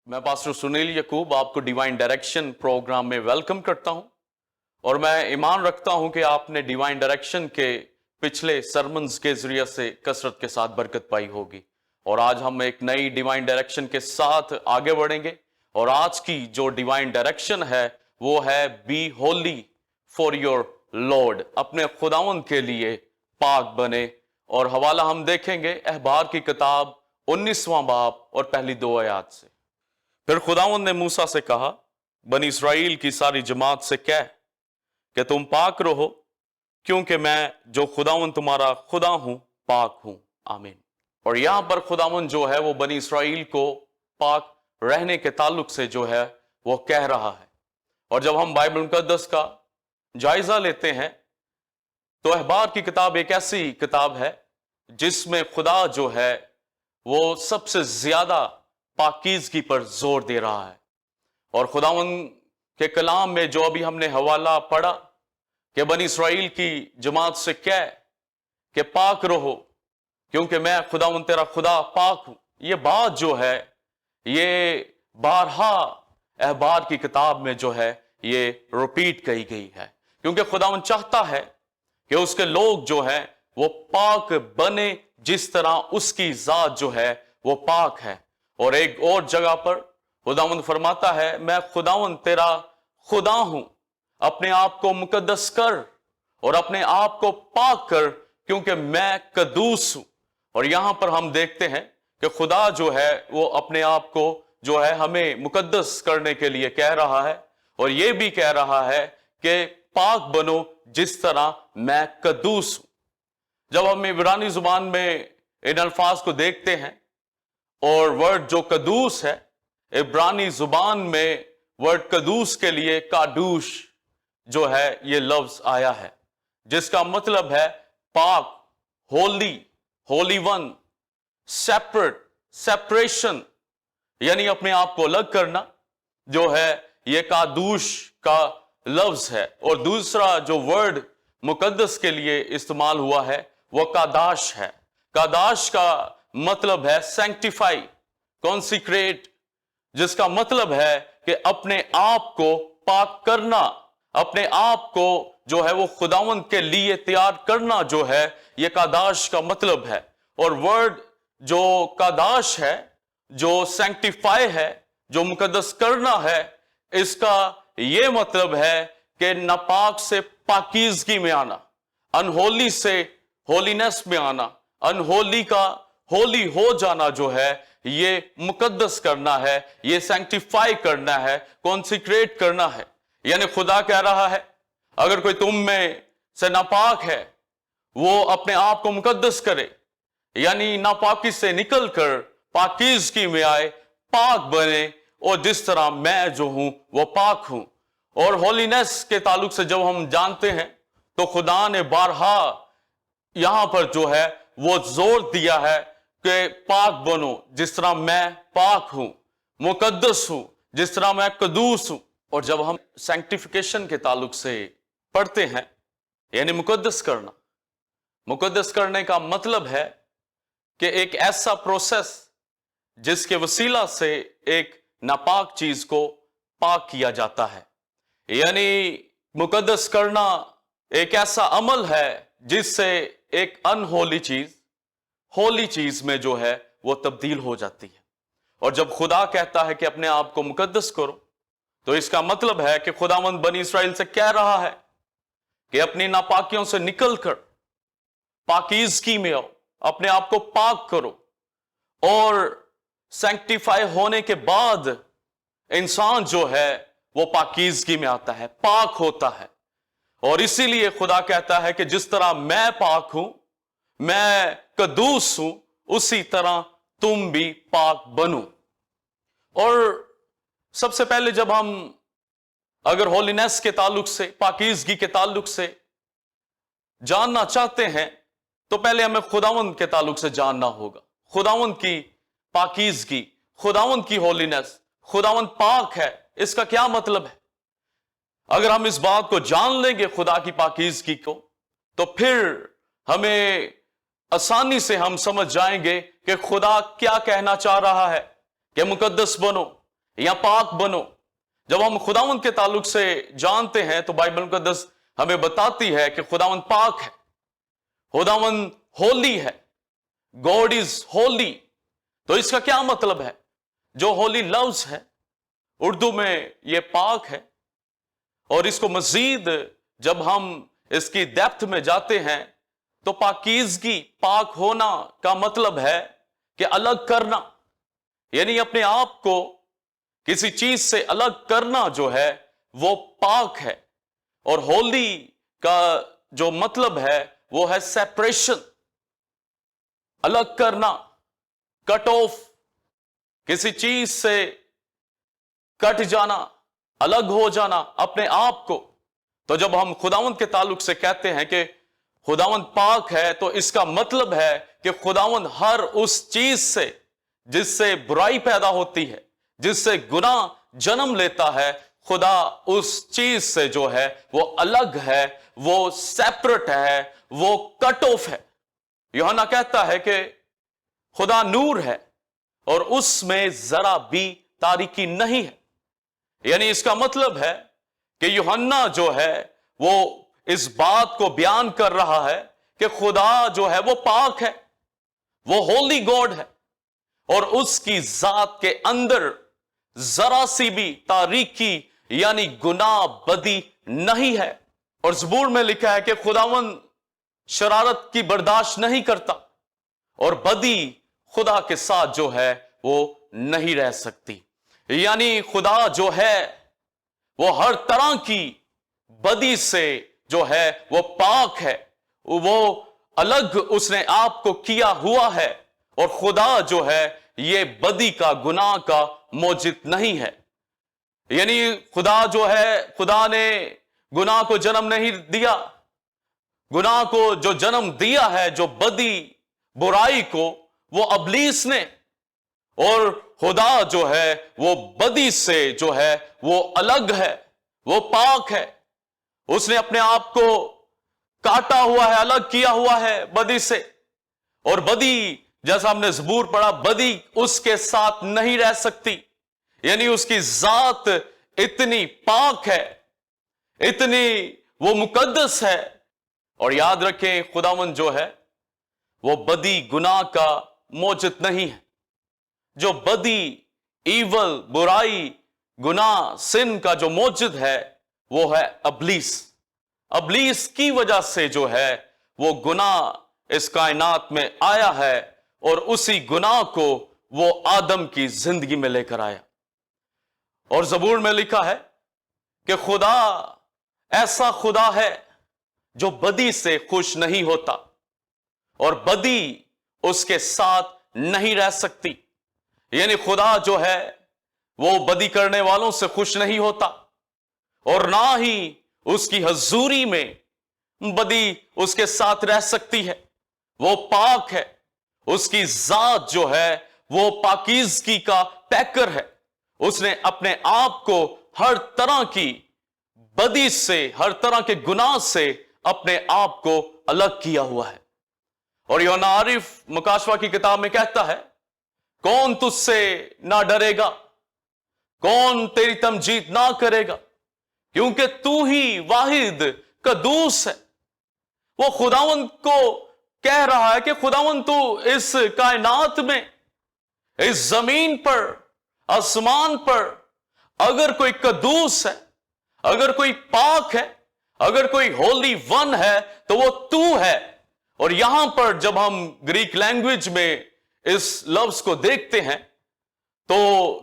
मैं पास्टर सुनील यकूब आपको divine direction programme में वेलकम करता हूं और मैं ईमान रखता हूं कि आपने डिवाइन डायरेक्शन के पिछले सरमन्स के जरिए से कसरत के साथ बरकत पाई होगी। और आज हम एक नई डिवाइन डायरेक्शन के साथ आगे बढ़ेंगे और आज की जो डिवाइन डायरेक्शन है वो है be holy for your Lord, अपने खुदावंद के लिए पाक बने। और हवाला हम देखेंगे अहबार की किताब 19वां बाब और पहली 2 आयात से। फिर खुदावंद ने मूसा से कहा, बनी इस्राएल की सारी जमात से कह कि तुम पाक रहो, क्योंकि मैं जो खुदावंद तुम्हारा खुदा हूं पाक हूं। आमीन। और यहां पर खुदावंद जो है वो बनी इस्राएल को पाक रहने के ताल्लुक से जो है वो कह रहा है। और जब हम बाइबल मुकद्दस का जायजा लेते हैं तो अहबार की किताब एक ऐसी किताब है जिसमें खुदा जो है वो सबसे ज्यादा पाकीज़गी पर जोर दे रहा है। और खुदावंद के कलाम में जो अभी हमने हवाला पढ़ा कि बनी इस्राएल की जमात से कह कि पाक रहो, क्योंकि मैं खुदावंद तेरा खुदा पाक हूं, ये बात जो है ये बारहा अहबार की किताब में जो है ये रिपीट कही गई है, क्योंकि खुदावंद चाहता है कि उसके लोग जो है वो पाक बने जिस तरह उसकी जात जो है वो पाक है। और एक और जगह पर खुदावंद फरमाता है, मैं खुदावंद तेरा खुदा हूं, अपने आप को मुकद्दस कर और अपने आप को पाक कर, क्योंकि मैं कदूस हूं। और यहां पर हम देखते हैं कि खुदा जो है वो अपने आप को जो है हमें मुकद्दस करने के लिए कह रहा है और ये भी कह रहा है कि पाक बनो जिस तरह मैं कदूस हूं। जब हम इब्रानी जुबान में इन अल्फाज को देखते हैं और वर्ड जो कदूस है, इब्रानी जुबान में वर्ड कदूस के लिए कादूश जो है ये लफ्ज आया है, जिसका मतलब है पाक, Holi, Holi one, separate, separation, यानी अपने आप को अलग करना जो है ये कादूश का लफ्ज है। और दूसरा जो वर्ड मुकद्दस के लिए इस्तेमाल हुआ है वो कादाश है। कादाश का मतलब है सैंक्टिफाई, कॉन्सिक्रेट, जिसका मतलब है कि अपने आप को पाक करना, अपने आप को जो है वो खुदावंद के लिए तैयार करना जो है ये कादाश का मतलब है। और वर्ड जो कादाश है, जो सैंक्टिफाई है, जो मुकद्दस करना है, इसका ये मतलब है कि नापाक से पाकीज़गी में आना, अनहोली से होलीनेस में आना, अनहोली का होली हो जाना जो है ये मुकद्दस करना है, ये सैंक्टिफाई करना है, कॉन्सिक्रेट करना है। यानी खुदा कह रहा है अगर कोई तुम में से नापाक है वो अपने आप को मुकद्दस करे, यानी नापाकी से निकलकर पाकीज़गी में आए, पाक बने, और जिस तरह मैं जो हूं वो पाक हूं। और होलीनेस के ताल्लुक से जब हम जानते हैं तो खुदा ने बारहा यहां पर जो है वो जोर दिया है कि पाक बनो जिस तरह मैं पाक हूं, मुकद्दस हूं जिस तरह मैं कदूस हूं। और जब हम सैंक्टिफिकेशन के ताल्लुक से पढ़ते हैं, यानी मुकद्दस करना, मुकद्दस करने का मतलब है कि एक ऐसा प्रोसेस जिसके वसीला से एक नापाक चीज को पाक किया जाता है। यानी मुकद्दस करना एक ऐसा अमल है जिससे एक अनहोली चीज होली चीज में जो है वो तब्दील हो जाती है। और जब खुदा कहता है कि अपने आप को मुकद्दस करो, तो इसका मतलब है कि खुदावंद बनी इस्राएल से कह रहा है कि अपनी नापाकियों से निकलकर पाकीज़गी में आओ, अपने आप को पाक करो। और सैंक्टिफाई होने के बाद इंसान जो है वो पाकीज़गी में आता है, पाक होता है। और इसीलिए खुदा कहता है कि जिस तरह मैं पाक हूं, मैं कदूस हूं, उसी तरह तुम भी पाक बनो। और सबसे पहले जब हम अगर होलीनेस के ताल्लुक से, पाकीज़गी के ताल्लुक से जानना चाहते हैं तो पहले हमें खुदावंद के ताल्लुक से जानना होगा। खुदावंद की पाकीज़गी, खुदावंद की होलीनेस, खुदावंद पाक है, इसका क्या मतलब है? अगर हम इस बात को जान लेंगे खुदा की पाकीज़गी को, तो फिर हमें आसानी से हम समझ जाएंगे कि खुदा क्या कहना चाह रहा है कि मुकद्दस बनो, या पाक बनो। जब हम खुदावंद के ताल्लुक से जानते हैं तो बाइबल मुकद्दस हमें बताती है कि खुदावंद पाक है, खुदावंद होली है, गॉड इज होली। तो इसका क्या मतलब है? जो होली लफ्ज है उर्दू में यह पाक है, और इसको मजीद जब हम इसकी डेप्थ में जाते हैं तो पाकीज़गी, पाक होना का मतलब है कि अलग करना, यानी अपने आप को किसी चीज से अलग करना जो है वो पाक है। और होली का जो मतलब है वो है सेपरेशन, अलग करना, कट ऑफ, किसी चीज से कट जाना, अलग हो जाना अपने आप को। तो जब हम खुदावंद के ताल्लुक से कहते हैं कि खुदावंद पाक है, तो इसका मतलब है कि खुदावंद हर उस चीज से जिससे बुराई पैदा होती है, जिससे गुनाह जन्म लेता है, खुदा उस चीज से जो है वो अलग है, वो सेपरेट है, वो कट ऑफ है। यूहन्ना कहता है कि खुदा नूर है और उसमें जरा भी तारीकी नहीं है। यानी इसका मतलब है कि यूहन्ना जो है वो इस बात को बयान कर रहा है कि खुदा जो है वो पाक है, वो होली गॉड है, और उसकी जात के अंदर जरा सी भी तारीकी यानी गुनाह बदी नहीं है। और ज़बूर में लिखा है कि खुदावंद शरारत की बर्दाश्त नहीं करता, और बदी खुदा के साथ जो है वो नहीं रह सकती। यानी खुदा जो है वो हर तरह की बदी से जो है वो पाक है, वो अलग उसने आप को किया हुआ है, और खुदा जो है ये बदी का, गुनाह का मौजिद नहीं है। यानी खुदा जो है, खुदा ने गुनाह को जन्म नहीं दिया, गुनाह को जो जन्म दिया है, जो बदी बुराई को, वो अबलीस ने। और खुदा जो है वो बदी से जो है वो अलग है, वो पाक है, उसने अपने आप को काटा हुआ है, अलग किया हुआ है बदी से। और बदी, जैसा हमने ज़बूर पढ़ा, बदी उसके साथ नहीं रह सकती। यानी उसकी जात इतनी पाक है, इतनी वो मुकद्दस है। और याद रखें, खुदावंद जो है वो बदी, गुनाह का मौजिद नहीं है। जो बदी, ईवल, बुराई, गुनाह, सिन का जो मौजिद है वो है अबलीस। अबलीस की वजह से जो है वो गुनाह इस कायनात में आया है, और उसी गुनाह को वो आदम की जिंदगी में लेकर आया। और ज़बूर में लिखा है कि खुदा ऐसा खुदा है जो बदी से खुश नहीं होता, और बदी उसके साथ नहीं रह सकती। यानी खुदा जो है वो बदी करने वालों से खुश नहीं होता, और ना ही उसकी हजूरी में बदी उसके साथ रह सकती है। वो पाक है, उसकी जात जो है वो पाकीज़गी का पैकर है। उसने अपने आप को हर तरह की बदी से, हर तरह के गुनाह से अपने आप को अलग किया हुआ है। और यूहन्ना आरिफ मुकाशवा की किताब में कहता है, कौन तुझसे ना डरेगा, कौन तेरी तमजीद ना करेगा, क्योंकि तू ही वाहिद कदूस है। वो खुदावंद को कह रहा है कि खुदावंद तू इस कायनात में, इस जमीन पर, आसमान पर, अगर कोई कदूस है, अगर कोई पाक है, अगर कोई होली वन है, तो वो तू है। और यहां पर जब हम ग्रीक लैंग्वेज में इस लफ्ज को देखते हैं तो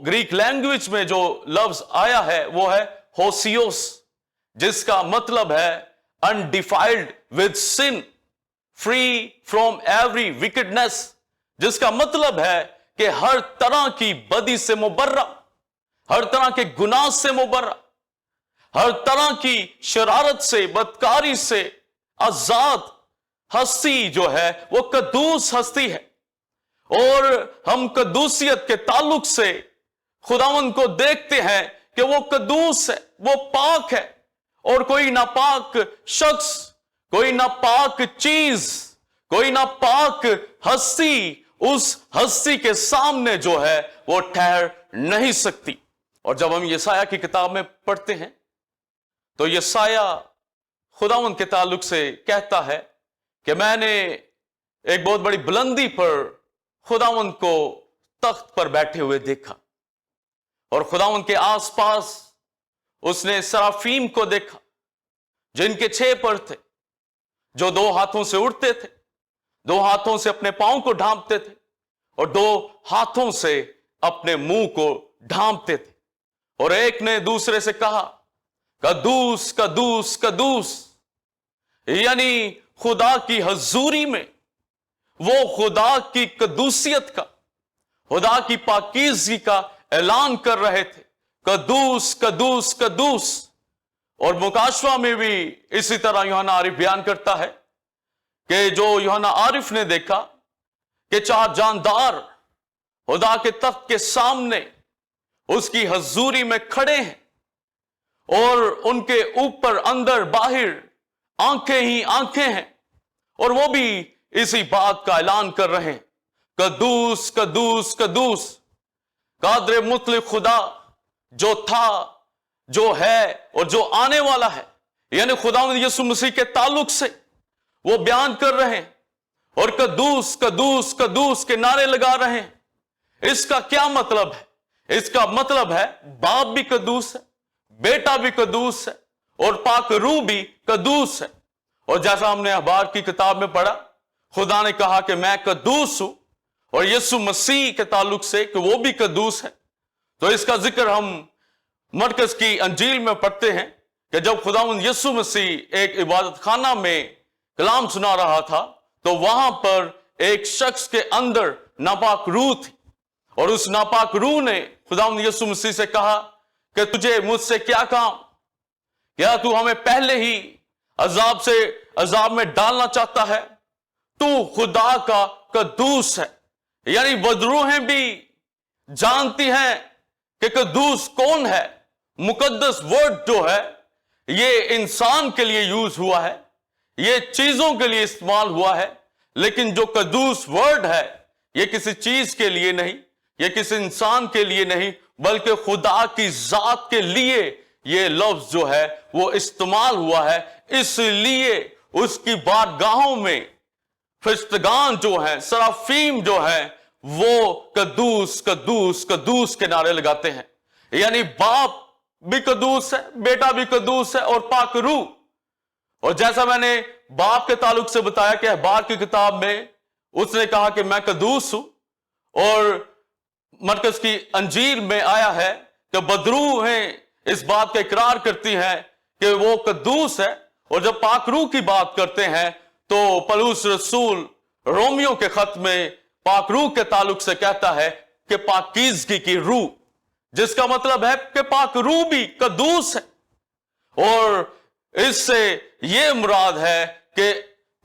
ग्रीक लैंग्वेज में जो लफ्ज आया है वो है होसियोस, जिसका मतलब है undefiled with sin, free from every wickedness, जिसका मतलब है कि हर तरह की बदी से मुबर्रा, हर तरह के गुनाह से मुबर्रा, हर तरह की शरारत से, बदकारी से आजाद हस्ती जो है वो कदूस हस्ती है। और हम कदूसियत के ताल्लुक से खुदावंद को देखते हैं कि वो कदूस है, वो पाक है, और कोई नापाक शख्स, कोई नापाक चीज, कोई नापाक हस्ती उस हस्ती के सामने जो है वो ठहर नहीं सकती। और जब हम यशायाह की किताब में पढ़ते हैं तो यशायाह खुदावंद के ताल्लुक से कहता है कि मैंने एक बहुत बड़ी बुलंदी पर खुदावंद को तख्त पर बैठे हुए देखा और खुदावंद के आसपास उसने सराफीम को देखा जिनके 6 पर थे, जो 2 हाथों से उड़ते थे, 2 हाथों से अपने पांव को ढांपते थे और 2 हाथों से अपने मुंह को ढांपते थे। और एक ने दूसरे से कहा, कदूस कदूस कदूस, यानी खुदा की हजूरी में वो खुदा की कदूसियत का, खुदा की पाकीज़गी का ऐलान कर रहे थे, कदूस कदूस कदूस। और मुकाशवा में भी इसी तरह यूहन्ना आरिफ बयान करता है कि जो यूहन्ना आरिफ ने देखा कि 4 जानदार खुदा के तख्त के सामने उसकी हजूरी में खड़े हैं और उनके ऊपर अंदर बाहर आंखें ही आंखें हैं और वो भी इसी बात का ऐलान कर रहे हैं, कदूस कदूस कदूस। कादर मुतलक खुदा जो था, जो है और जो आने वाला है, यानी खुदावंद यीशु मसीह के ताल्लुक से वो बयान कर रहे हैं और कदूस कदूस कदूस के नारे लगा रहे हैं। इसका क्या मतलब है? इसका मतलब है बाप भी कदूस है, बेटा भी कदूस है और पाक रूह भी कदूस है। और जैसा हमने अखबार की किताब में पढ़ा, खुदा ने कहा कि मैं कदूस हूं और यीशु मसीह के ताल्लुक से कि वो भी कदूस है। तो इसका जिक्र हम मरकज की अंजील में पढ़ते हैं कि जब खुदावंद यीशु मसीह एक इबादत खाना में कलाम सुना रहा था तो वहां पर एक शख्स के अंदर नापाक रूह थी और उस नापाक रूह ने खुदावंद यीशु मसीह से कहा कि तुझे मुझसे क्या काम, क्या तू हमें पहले ही अजाब में डालना चाहता है? तू खुदा का कदूस है। यानी बदरूहें भी जानती हैं कि कदूस कौन है। मुकद्दस वर्ड जो है ये इंसान के लिए यूज हुआ है, ये चीजों के लिए इस्तेमाल हुआ है, लेकिन जो कदूस वर्ड है ये किसी चीज के लिए नहीं, ये किसी इंसान के लिए नहीं, बल्कि खुदा की जात के लिए ये लफ्ज जो है वो इस्तेमाल हुआ है। इसलिए उसकी बारगाहों में फरिश्तगान जो है, सराफीम जो है, वो कदूस कदूस कदूस के नारे लगाते हैं। यानी बाप भी कदूस है, बेटा भी कदूस है और पाक रूह। और जैसा मैंने बाप के ताल्लुक से बताया कि अखबार की किताब में उसने कहा कि मैं कदूस हूं, और मरकज की अंजील में आया है कि बदरूहें इस बात का इकरार करती हैं कि वो कदूस है। और जब पाक रूह की बात करते हैं तो पौलुस रसूल रोमियो के खत में पाक रूह के ताल्लुक से कहता है कि पाकीज़गी की रूह, जिसका मतलब है कि पाक रूह भी कदूस है। और इससे यह मुराद है कि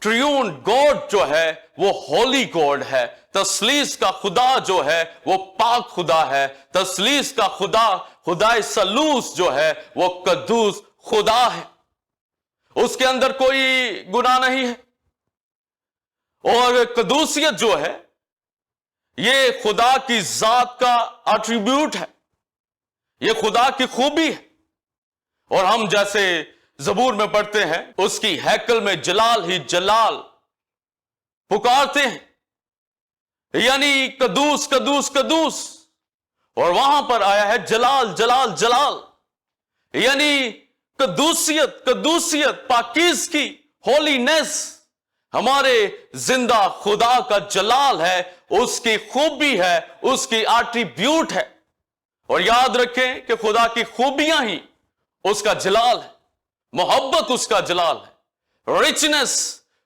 ट्रियून गॉड जो है वो होली गॉड है। तस्लीस का खुदा जो है वो पाक खुदा है। तस्लीस का खुदा, खुदा सलूस जो है वो कदूस खुदा है, उसके अंदर कोई गुनाह नहीं है। और कदूसियत जो है ये खुदा की जात का एट्रीब्यूट है, ये खुदा की खूबी है। और हम जैसे ज़बूर में पढ़ते हैं, उसकी हैकल में जलाल ही जलाल पुकारते हैं, यानी कदूस कदूस कदूस। और वहां पर आया है जलाल जलाल जलाल, यानी कदूसियत कदूसियत, पाकीज़गी, होलीनेस हमारे जिंदा खुदा का जलाल है, उसकी खूबी है, उसकी एट्रीब्यूट है। और याद रखें कि खुदा की खूबियां ही उसका जलाल है, मोहब्बत उसका जलाल है, रिचनेस,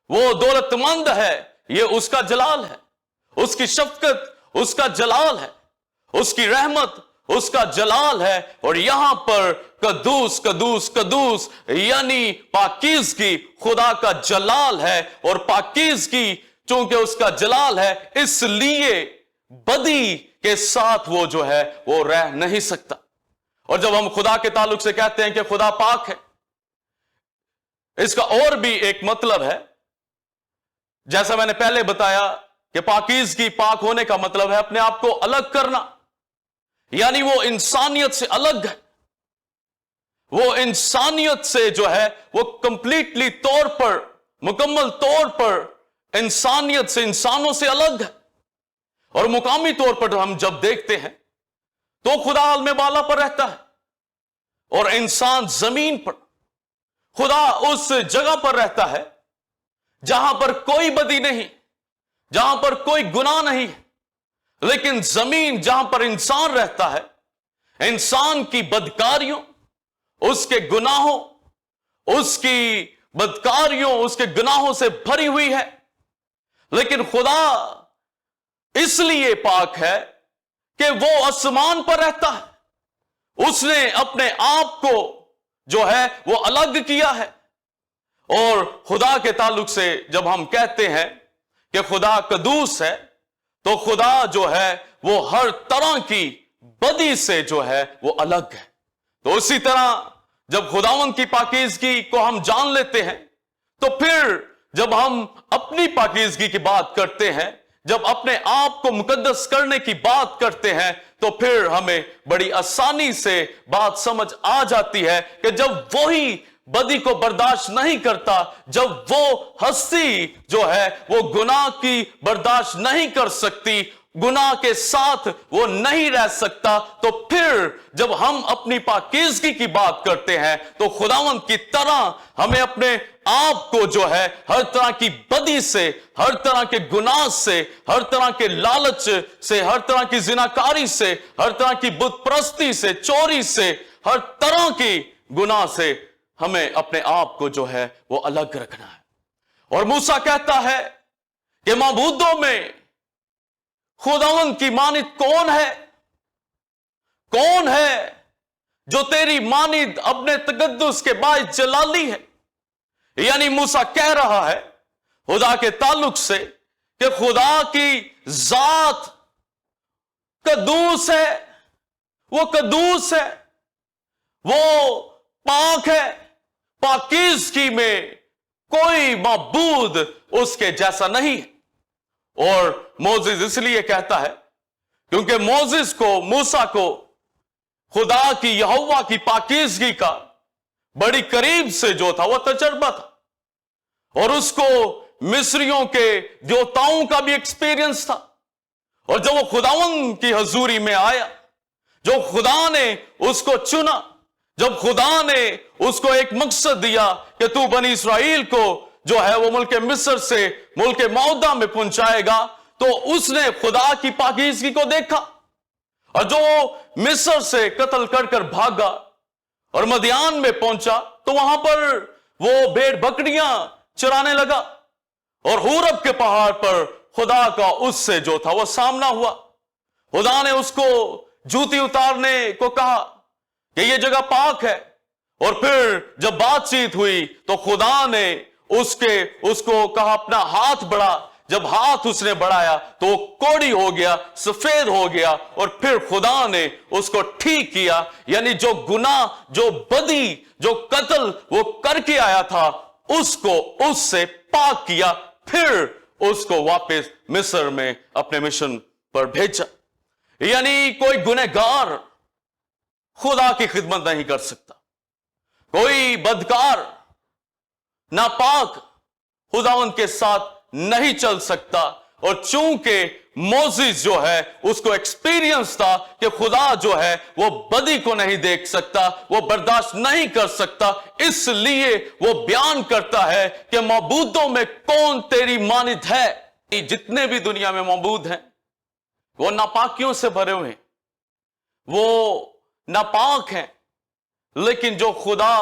वो दौलतमंद है, ये उसका जलाल है, उसकी शफकत उसका जलाल है, उसकी रहमत उसका जलाल है। और यहां पर कदूस कदूस कदूस यानी पाकीज़गी खुदा का जलाल है। और पाकीज़गी चूंकि उसका जलाल है, इसलिए बदी के साथ वो जो है वो रह नहीं सकता। और जब हम खुदा के ताल्लुक से कहते हैं कि खुदा पाक है, इसका और भी एक मतलब है, जैसा मैंने पहले बताया कि पाकीज़गी, पाक होने का मतलब है अपने आप को अलग करना, यानी वो इंसानियत से अलग है, वो इंसानियत से जो है वो कंप्लीटली तौर पर, मुकम्मल तौर पर इंसानियत से, इंसानों से अलग है। और मुकामी तौर पर हम जब देखते हैं तो खुदा आलम बाला पर रहता है और इंसान जमीन पर। खुदा उस जगह पर रहता है जहां पर कोई बदी नहीं, जहां पर कोई गुनाह नहीं है, लेकिन जमीन जहां पर इंसान रहता है, इंसान की बदकारियों, उसके गुनाहों, उसकी बदकारियों, उसके गुनाहों से भरी हुई है। लेकिन खुदा इसलिए पाक है कि वो आसमान पर रहता है। उसने अपने आप को जो है वो अलग किया है। और खुदा के ताल्लुक से जब हम कहते हैं कि खुदा कदूस है, तो खुदा जो है वो हर तरह की बदी से जो है वो अलग है। तो उसी तरह जब खुदावंद की पाकीज़गी को हम जान लेते हैं, तो फिर जब हम अपनी पाकीज़गी की बात करते हैं, जब अपने आप को मुकद्दस करने की बात करते हैं, तो फिर हमें बड़ी आसानी से बात समझ आ जाती है कि जब वही बदी को बर्दाश्त नहीं करता, जब वो हस्ती जो है वो गुनाह की बर्दाश्त नहीं कर सकती, गुनाह के साथ वो नहीं रह सकता, तो फिर जब हम अपनी पाकीज़गी की बात करते हैं, तो खुदावंद की तरह हमें अपने आप को जो है हर तरह की बदी से, हर तरह के गुनाह से, हर तरह के लालच से, हर तरह की जिनाकारी से, हर तरह की बुत परस्ती से, चोरी से, हर तरह की गुनाह से हमें अपने आप को जो है वो अलग रखना है। और मूसा कहता है कि माबूदों में खुदावंद की मानिद कौन है? कौन है जो तेरी मानिद अपने तकद्दुस के बायस जलाली है? यानी मूसा कह रहा है खुदा के ताल्लुक से कि खुदा की जात कदूस है, वो कदूस है, वो पाक है, पाकीज़गी में कोई माबूद उसके जैसा नहीं है। और मोसेस इसलिए कहता है क्योंकि मोसेस को, मूसा को खुदा की, यहोवा की पाकीज़गी का बड़ी करीब से जो था वो तजर्बा था, और उसको मिस्रियों के देवताओं का भी एक्सपीरियंस था। और जब वो खुदावंद की हजूरी में आया, जो खुदा ने उसको चुना, जब खुदा ने उसको एक मकसद दिया कि तू बनी इस्राएल को जो है वो मुल्क मिस्र से मुल्क मौदा में पहुंचाएगा, तो उसने खुदा की पाकीज़गी को देखा। और जो मिस्र से कत्ल कर कर भागा और मदियान में पहुंचा, तो वहां पर वो भेड़ बकरियां चराने लगा, और हूरब के पहाड़ पर खुदा का उससे जो था वो सामना हुआ। खुदा ने उसको जूती उतारने को कहा कि ये जगह पाक है। और फिर जब बातचीत हुई तो खुदा ने उसको कहा अपना हाथ बढ़ा। जब हाथ उसने बढ़ाया तो वो कोड़ी हो गया, सफेद हो गया, और फिर खुदा ने उसको ठीक किया। यानी जो गुनाह, जो बदी, जो कत्ल वो करके आया था, उसको उससे पाक किया, फिर उसको वापस मिस्र में अपने मिशन पर भेजा। यानी कोई गुनहगार खुदा की खिदमत नहीं कर सकता, कोई बदकार, नापाक खुदावंद के साथ नहीं चल सकता। और चूंकि मोसेस जो है उसको एक्सपीरियंस था कि खुदा जो है वो बदी को नहीं देख सकता, वो बर्दाश्त नहीं कर सकता, इसलिए वो बयान करता है कि माबूदों में कौन तेरी मानिद है। जितने भी दुनिया में माबूद हैं वो नापाकियों से भरे हुए हैं, वो नापाक हैं, लेकिन जो खुदा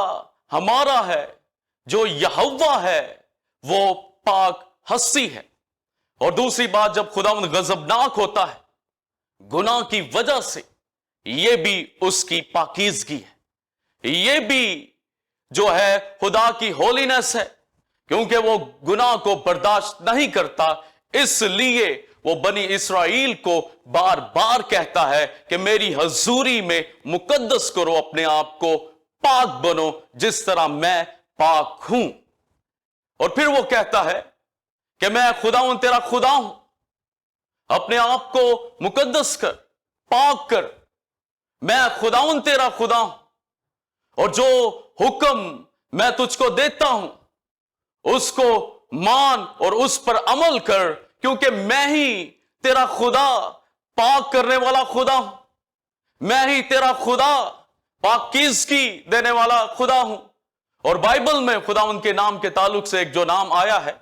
हमारा है, जो यहोवा है, वो पाक हस्ती है। और दूसरी बात, जब खुदावंद गजबनाक होता है गुनाह की वजह से, यह भी उसकी पाकीज़गी है, यह भी जो है खुदा की होलीनेस है, क्योंकि वो गुनाह को बर्दाश्त नहीं करता। इसलिए वो बनी इस्राएल को बार बार कहता है कि मेरी हजूरी में मुकद्दस करो अपने आप को, पाक बनो जिस तरह मैं पाक हूं। और फिर वो कहता है कि मैं खुदा हूं, तेरा खुदा हूं, अपने आप को मुकद्दस कर, पाक कर, मैं खुदावन तेरा खुदा हूं, और जो हुक्म मैं तुझको देता हूं उसको मान और उस पर अमल कर, क्योंकि मैं ही तेरा खुदा, पाक करने वाला खुदा हूं। मैं ही तेरा खुदा, पाकीज़गी देने वाला खुदा हूं। और बाइबल में खुदावन के नाम के ताल्लुक से एक जो नाम आया है,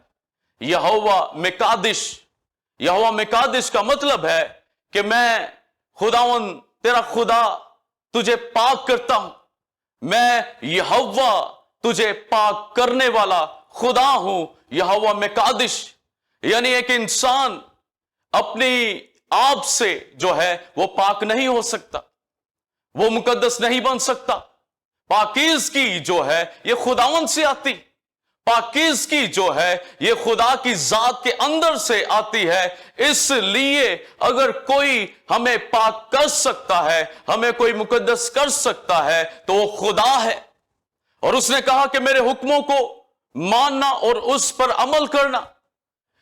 यहोवा मिकादिश। यहोवा मिकादिश का मतलब है कि मैं खुदावन तेरा खुदा तुझे पाक करता हूं। मैं यहोवा तुझे पाक करने वाला खुदा हूं। यहोवा मिकादिश यानी एक इंसान अपनी आप से जो है वो पाक नहीं हो सकता, वो मुकद्दस नहीं बन सकता। पाकीज़गी जो है ये खुदावन से आती, पाकीज़गी जो है ये खुदा की जात के अंदर से आती है। इसलिए अगर कोई हमें पाक कर सकता है, हमें कोई मुकद्दस कर सकता है, तो वो खुदा है। और उसने कहा कि मेरे हुक्मों को मानना और उस पर अमल करना,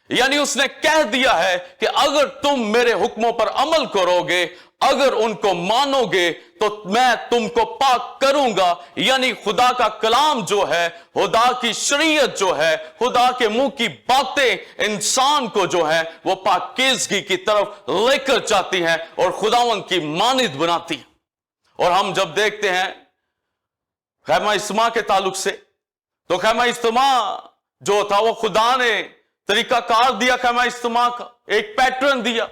यानी उसने कह दिया है कि अगर तुम मेरे हुक्मों पर अमल करोगे, अगर उनको मानोगे, तो मैं तुमको पाक करूंगा। यानी खुदा का कलाम जो है, खुदा की शरीयत जो है, खुदा के मुंह की बातें इंसान को जो है वो पाकीज़गी की तरफ लेकर जाती हैं और खुदावन की मानिद बनाती है। और हम जब देखते हैं खैमा इज्तिमा के ताल्लुक से, तो खैमा इज्तिमा जो था वो खुदा ने तरीकाकार दिया, खैमा इज्तिमा का एक पैटर्न दिया,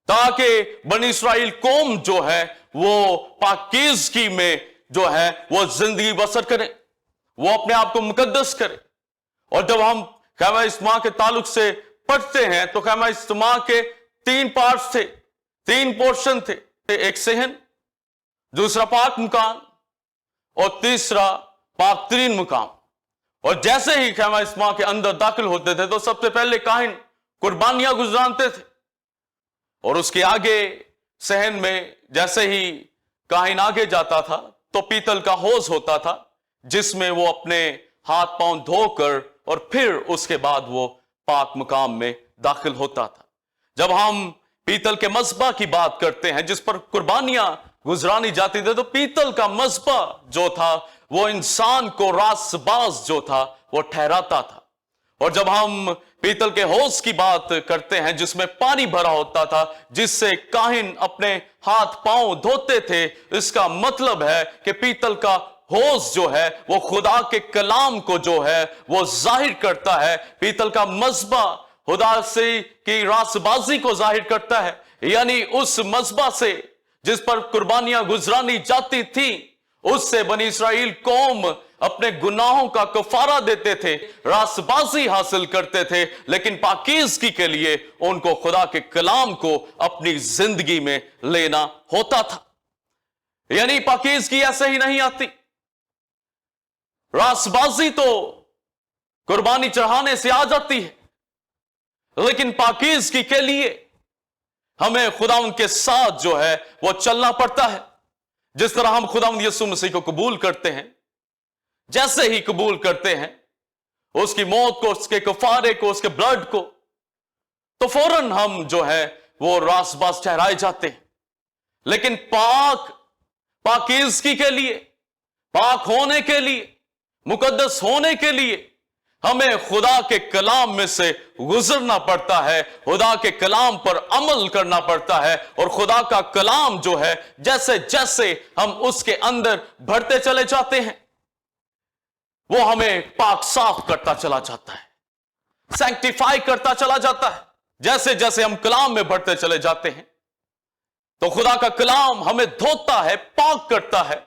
ताकि बनी इस्राएल कौम जो है वो पाकीज़गी में जो है वो जिंदगी बसर करे, वो अपने आप को मुकद्दस करे। और जब हम खैमा इज्तिमा के ताल्लुक से पढ़ते हैं तो खैमा इज्तिमा के 3 पार्ट्स थे, 3 पोर्शन थे। एक सहन, दूसरा पाक मुकाम और तीसरा पाक तरीन मुकाम। और जैसे ही खैमा इज्तिमा के अंदर दाखिल होते थे तो सबसे पहले काहिन कुर्बानियां गुजरानते थे, और उसके आगे सहन में जैसे ही काहिन आगे जाता था तो पीतल का हौज होता था, जिसमें वो अपने हाथ पांव धोकर और फिर उसके बाद वो पाक मुकाम में दाखिल होता था। जब हम पीतल के मज़बा की बात करते हैं जिस पर कुर्बानियां गुजरानी जाती थी, तो पीतल का मज़बा जो था वो इंसान को रासबाज जो था वो ठहराता था। और जब हम पीतल के हौज की बात करते हैं जिसमें पानी भरा होता था, जिससे काहिन अपने हाथ पांव धोते थे, इसका मतलब है कि पीतल का हौज जो है वो खुदा के कलाम को जो है वो जाहिर करता है। पीतल का मज़बा खुदा से की रासबाजी को जाहिर करता है, यानी उस मज़बा से जिस पर कुर्बानियां गुजरानी जाती थी, उससे बनी इस्राएल कौम अपने गुनाहों का कफारा देते थे, रासबाजी हासिल करते थे। लेकिन पाकीज़गी के लिए उनको खुदा के कलाम को अपनी जिंदगी में लेना होता था। यानी पाकीज़गी ऐसे ही नहीं आती। रासबाजी तो कुर्बानी चढ़ाने से आ जाती है, लेकिन पाकीज़गी के लिए हमें खुदावंद के साथ जो है वो चलना पड़ता है। जिस तरह हम खुदावंद यीशु मसीह को कबूल करते हैं, जैसे ही कबूल करते हैं उसकी मौत को, उसके कफारे को, उसके ब्लड को, तो फौरन हम जो है वो रासबाज ठहराए जाते हैं। लेकिन पाकीज़गी के लिए, पाक होने के लिए, मुकद्दस होने के लिए हमें खुदा के कलाम में से गुजरना पड़ता है, खुदा के कलाम पर अमल करना पड़ता है। और खुदा का कलाम जो है, जैसे जैसे हम उसके अंदर बढ़ते चले जाते हैं, वो हमें पाक साफ करता चला जाता है, सैंक्टिफाई करता चला जाता है। जैसे जैसे हम कलाम में बढ़ते चले जाते हैं तो खुदा का कलाम हमें धोता है, पाक करता है,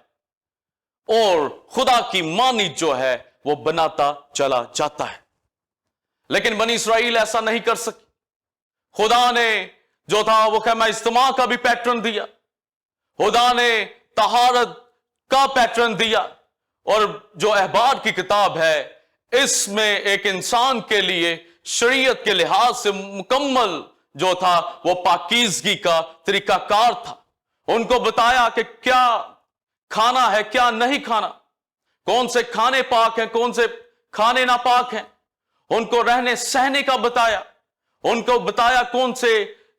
और खुदा की मानी जो है वो बनाता चला जाता है। लेकिन बनी इस्राएल ऐसा नहीं कर सकी। खुदा ने जो था वो खैमा इज्तिमा का भी पैटर्न दिया, खुदा ने तहारत का पैटर्न दिया, और जो अहबार की किताब है इसमें एक इंसान के लिए शरीयत के लिहाज से मुकम्मल जो था वो पाकीज़गी का तरीकाकार था। उनको बताया कि क्या खाना है, क्या नहीं खाना, कौन से खाने पाक हैं, कौन से खाने नापाक हैं। उनको रहने सहने का बताया, उनको बताया कौन से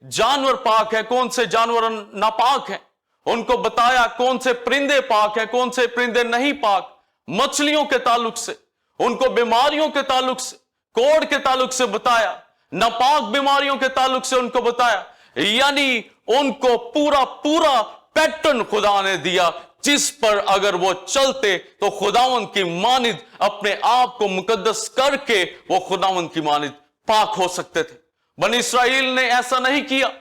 जानवर पाक हैं, कौन से जानवर नापाक हैं। उनको बताया कौन से परिंदे पाक हैं, कौन से परिंदे नहीं पाक, मछलियों के ताल्लुक से, उनको बीमारियों के ताल्लुक से, कोढ़ के ताल्लुक से बताया, नापाक बीमारियों के ताल्लुक से उनको बताया। यानी उनको पूरा पूरा पैटर्न खुदा ने दिया जिस पर अगर वो चलते तो खुदावंद की मानिद अपने आप को मुकद्दस करके वो खुदावंद की मानिद पाक हो सकते थे। बनी इसराइल ने ऐसा नहीं किया।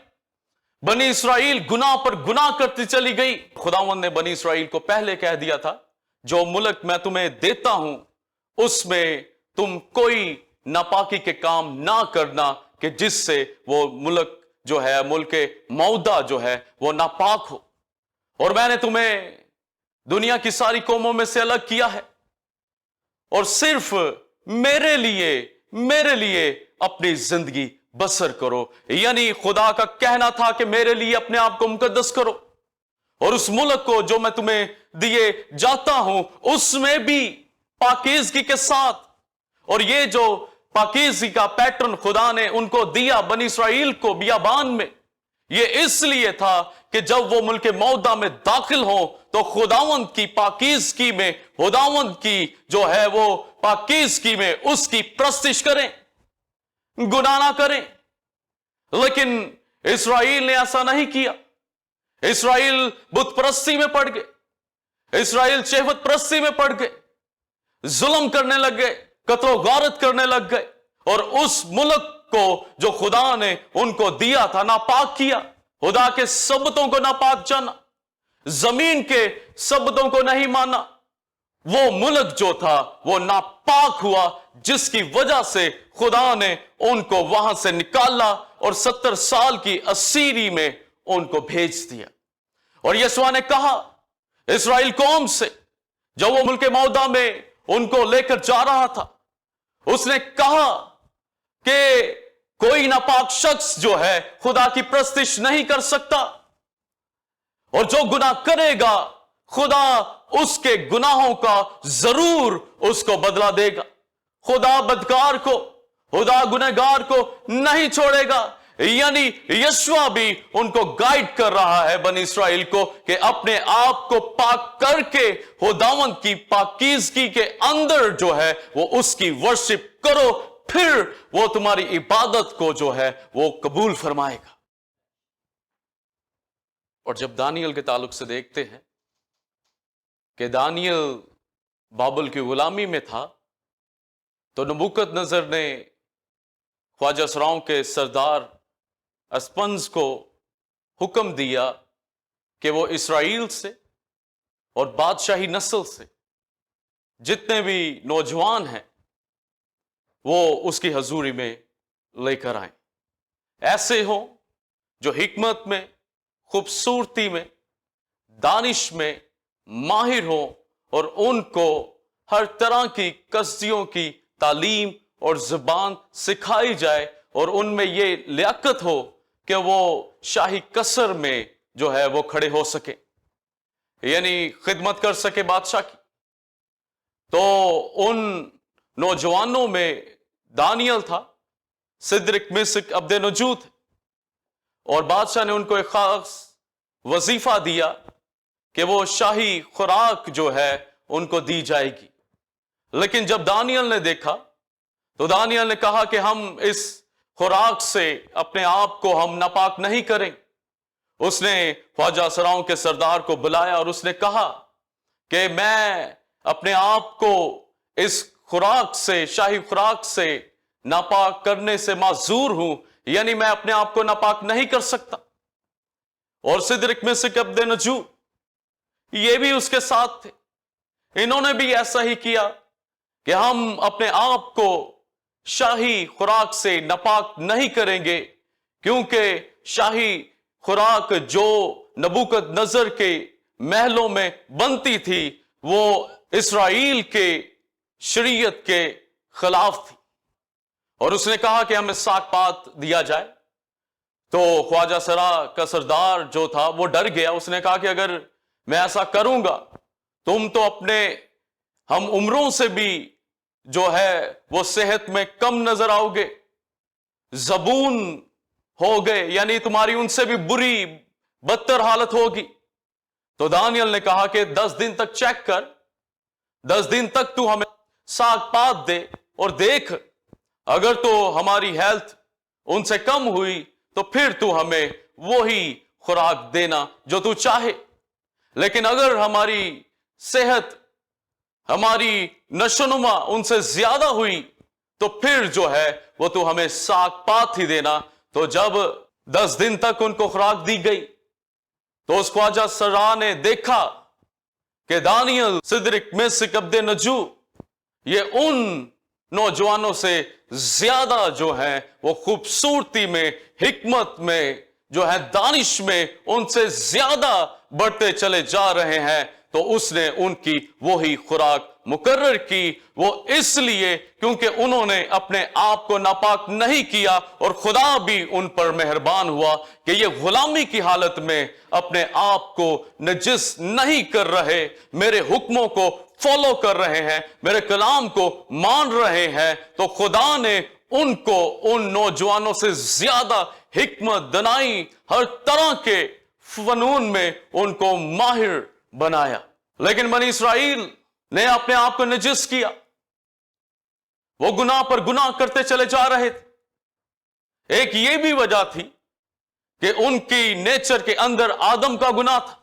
बनी इसराइल गुनाह पर गुनाह करती चली गई। खुदावंद ने बनी इसराइल को पहले कह दिया था, जो मुल्क मैं तुम्हें देता हूं उसमें तुम कोई नापाकी के काम ना करना कि जिससे वो मुल्क जो है, मुल्क मौदा जो है वो नापाक हो। और मैंने तुम्हें दुनिया की सारी कौमों में से अलग किया है और सिर्फ मेरे लिए अपनी जिंदगी बसर करो। यानी खुदा का कहना था कि मेरे लिए अपने आप को मुकद्दस करो और उस मुल्क को जो मैं तुम्हें दिए जाता हूं उसमें भी पाकीज़गी के साथ। और ये जो पाकीज़गी का पैटर्न खुदा ने उनको दिया बनी इसराइल को बियाबान में, ये इसलिए था कि जब वो मुल्क मौदा में दाखिल हो तो खुदावंद की पाकीज़गी में, खुदावंद की जो है वो पाकीज़गी में उसकी प्रस्तिश करें, गुनाह ना करें। लेकिन इसराइल ने ऐसा नहीं किया। इसराइल बुत परस्ती में पड़ गए, इसराइल शहवत परस्ती में पड़ गए, जुल्म करने लग गए, कत्लो गारत करने लग गए और उस मुल्क को जो खुदा ने उनको दिया था नापाक किया। खुदा के सबतों को नापाक जाना, जमीन के सबतों को नहीं माना। वो मुल्क जो था वो नापाक हुआ, जिसकी वजह से खुदा ने उनको वहां से निकाला और 70 साल की असीरी में उनको भेज दिया। और यहोवा ने कहा इस्राएल कौम से, जब वो मुल्क मौदा में उनको लेकर जा रहा था, उसने कहा कि कोई नापाक शख्स जो है खुदा की प्रस्तिश नहीं कर सकता और जो गुनाह करेगा खुदा उसके गुनाहों का जरूर उसको बदला देगा। खुदा बदकार को, खुदा गुनहगार को नहीं छोड़ेगा। यानी यहोवा भी उनको गाइड कर रहा है बनी इसराइल को कि अपने आप को पाक करके खुदावंद की पाकीज़गी के अंदर जो है वो उसकी वर्शिप करो, फिर वो तुम्हारी इबादत को जो है वो कबूल फरमाएगा। और जब दानियल के ताल्लुक से देखते हैं कि दानियल बाबुल की गुलामी में था, तो नबूकदनेस्सर ने ख्वाजा सराओं के सरदार अस्पंज को हुक्म दिया कि वो इसराइल से और बादशाही नस्ल से जितने भी नौजवान हैं वो उसकी हजूरी में लेकर आए, ऐसे हो जो हिकमत में, खूबसूरती में, दानिश में माहिर हो और उनको हर तरह की कसदियों की तालीम और जुबान सिखाई जाए और उनमें ये लियाकत हो कि वो शाही कसर में जो है वो खड़े हो सके, यानी खिदमत कर सके बादशाह की। तो उन नौजवानों में दानियल था, सिद्रिक, मिस्क, अब्दे-नजू थे और बादशाह ने उनको एक खास वजीफा दिया कि वो शाही खुराक जो है उनको दी जाएगी। लेकिन जब दानियल ने देखा तो दानियल ने कहा कि हम इस खुराक से अपने आप को हम नापाक नहीं करें। उसने ख्वाजा सराओं के सरदार को बुलाया और उसने कहा कि मैं अपने आप को इस खुराक से, शाही खुराक से नापाक करने से माजूर हूं, यानी मैं अपने आप को नापाक नहीं कर सकता। और सिद्रिक, मिस्क, अब्दे-नजू ये भी उसके साथ थे, इन्होंने भी ऐसा ही किया कि हम अपने आप को शाही खुराक से नापाक नहीं करेंगे, क्योंकि शाही खुराक जो नबूकदनेस्सर के महलों में बनती थी वो इसराइल के शरीयत के खिलाफ थी। और उसने कहा कि हमें साग पात दिया जाए। तो ख्वाजा सरा का सरदार जो था वो डर गया। उसने कहा कि अगर मैं ऐसा करूंगा तुम तो अपने हम उम्रों से भी जो है वो सेहत में कम नजर आओगे, जबून हो गए, यानी तुम्हारी उनसे भी बुरी बदतर हालत होगी। तो दानियल ने कहा कि 10 दिन तक चेक कर, 10 दिन तक तू हमें साग पात दे और देख, अगर तो हमारी हेल्थ उनसे कम हुई तो फिर तू हमें वही खुराक देना जो तू चाहे, लेकिन अगर हमारी सेहत, हमारी नशोनुमा उनसे ज्यादा हुई तो फिर जो है वो तू हमें साग पात ही देना। तो जब 10 दिन तक उनको खुराक दी गई तो उस ख्वाजा सरा ने देखा कि दानियल, सिदरिक, मेशक, अब्देनगो ये उन नौजवानों से ज्यादा जो है वो खूबसूरती में, हिकमत में, जो है दानिश में उनसे ज्यादा बढ़ते चले जा रहे हैं। तो उसने उनकी वही खुराक मुकर्रर की। वो इसलिए क्योंकि उन्होंने अपने आप को नापाक नहीं किया और खुदा भी उन पर मेहरबान हुआ कि ये गुलामी की हालत में अपने आप को नजिस नहीं कर रहे, मेरे हुक्मों को फॉलो कर रहे हैं, मेरे कलाम को मान रहे हैं। तो खुदा ने उनको उन नौजवानों से ज्यादा हिकमत, दनाई, हर तरह के फनून में उनको माहिर बनाया। लेकिन बनी इसराइल ने अपने आप को नजिस किया, वो गुनाह पर गुनाह करते चले जा रहे थे। एक ये भी वजह थी कि उनकी नेचर के अंदर आदम का गुनाह था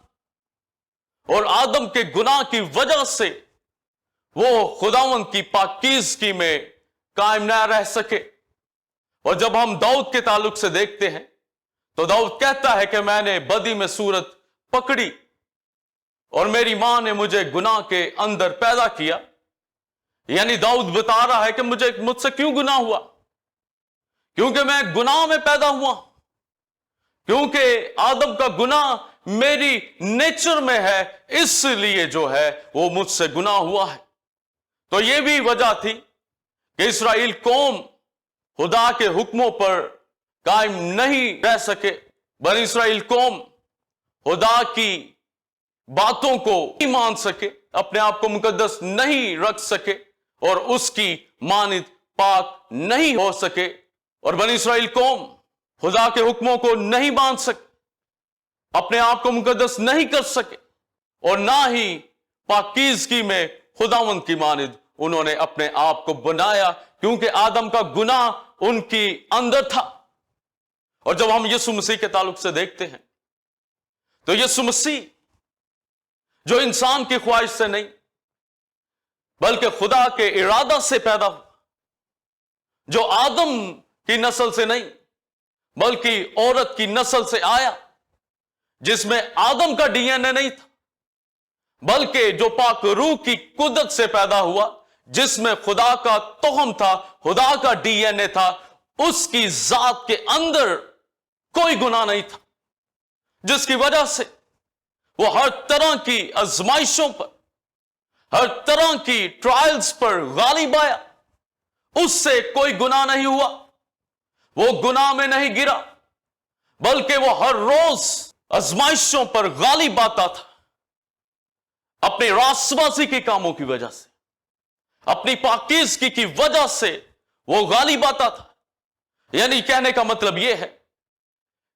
और आदम के गुनाह की वजह से वो खुदावंद की पाकीज़गी में कायम न रह सके। और जब हम दाऊद के ताल्लुक से देखते हैं तो दाऊद कहता है कि मैंने बदी में सूरत पकड़ी और मेरी मां ने मुझे गुनाह के अंदर पैदा किया। यानी दाऊद बता रहा है कि मुझसे क्यों गुनाह हुआ, क्योंकि मैं गुनाह में पैदा हुआ, क्योंकि आदम का गुनाह मेरी नेचर में है, इसलिए जो है वो मुझसे गुनाह हुआ है। तो यह भी वजह थी कि इस्राएल कौम खुदा के हुक्मों पर कायम नहीं रह सके। बनी इस्राएल कौम खुदा की बातों को नहीं मान सके, अपने आप को मुकद्दस नहीं रख सके और उसकी मानिद पाक नहीं हो सके। और बनी इस्राएल कौम खुदा के हुक्मों को नहीं मान सके, अपने आप को मुकद्दस नहीं कर सके और ना ही पाकीज़गी में खुदावंद की मानिद उन्होंने अपने आप को बनाया, क्योंकि आदम का गुनाह उनकी अंदर था। और जब हम यीशु मसीह के ताल्लुक से देखते हैं तो यीशु मसीह जो इंसान की ख्वाहिश से नहीं बल्कि खुदा के इरादा से पैदा हुआ, जो आदम की नस्ल से नहीं बल्कि औरत की नस्ल से आया, जिसमें आदम का डीएनए नहीं था बल्कि जो पाक रूह की कुदरत से पैदा हुआ, जिसमें खुदा का तोहम था, खुदा का डीएनए था, उसकी जात के अंदर कोई गुनाह नहीं था, जिसकी वजह से वो हर तरह की आजमाइशों पर, हर तरह की ट्रायल्स पर गालिब आया। उससे कोई गुनाह नहीं हुआ, वो गुनाह में नहीं गिरा, बल्कि वो हर रोज आजमाइशों पर गालिब आता था। अपने रास्तबाजी के कामों की वजह से, अपनी पाकीज़गी की वजह से वो गालिब आता था। यानी कहने का मतलब यह है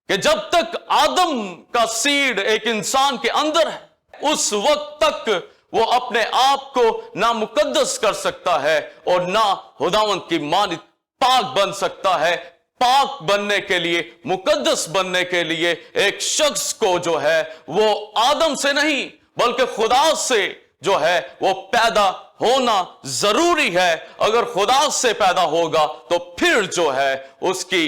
कि जब तक आदम का सीड एक इंसान के अंदर है, उस वक्त तक वो अपने आप को ना मुकद्दस कर सकता है और ना खुदावंद की मानिद पाक बन सकता है। पाक बनने के लिए, मुकद्दस बनने के लिए एक शख्स को जो है वो आदम से नहीं बल्कि खुदा से जो है वो पैदा होना जरूरी है। अगर खुदा से पैदा होगा तो फिर जो है उसकी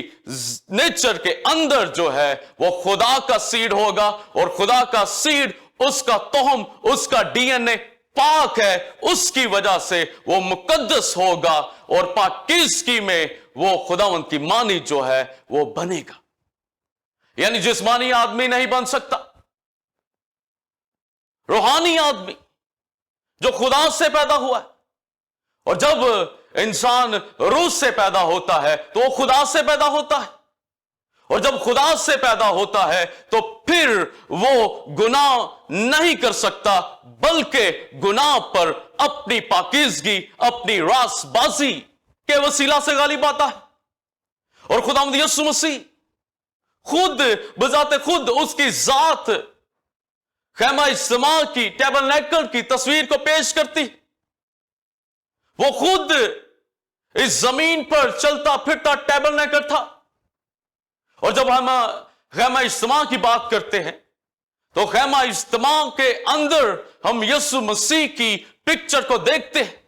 नेचर के अंदर जो है वो खुदा का सीड होगा और खुदा का सीड, उसका तोहम, उसका डीएनए पाक है, उसकी वजह से वो मुकद्दस होगा और पाकीज़गी में वो खुदावंद की मानी जो है वो बनेगा। यानी जिस्मानी आदमी नहीं बन सकता, रूहानी आदमी जो खुदा से पैदा हुआ है। और जब इंसान रूह से पैदा होता है तो वो खुदा से पैदा होता है, और जब खुदा से पैदा होता है तो फिर वो गुनाह नहीं कर सकता बल्कि गुनाह पर अपनी पाकीज़गी, अपनी रास्तबाजी के वसीला से गालिब आता है। और खुदावंद यीशु मसीह खुद बजाते खुद उसकी जात खैमा इज्तिमा की, टैबरनेकल की तस्वीर को पेश करती। वो खुद इस जमीन पर चलता फिरता टैबरनेकल था। और जब हम खैमा इज्तिमा की बात करते हैं तो खैमा इज्तिमा के अंदर हम यीशु मसीह की पिक्चर को देखते हैं।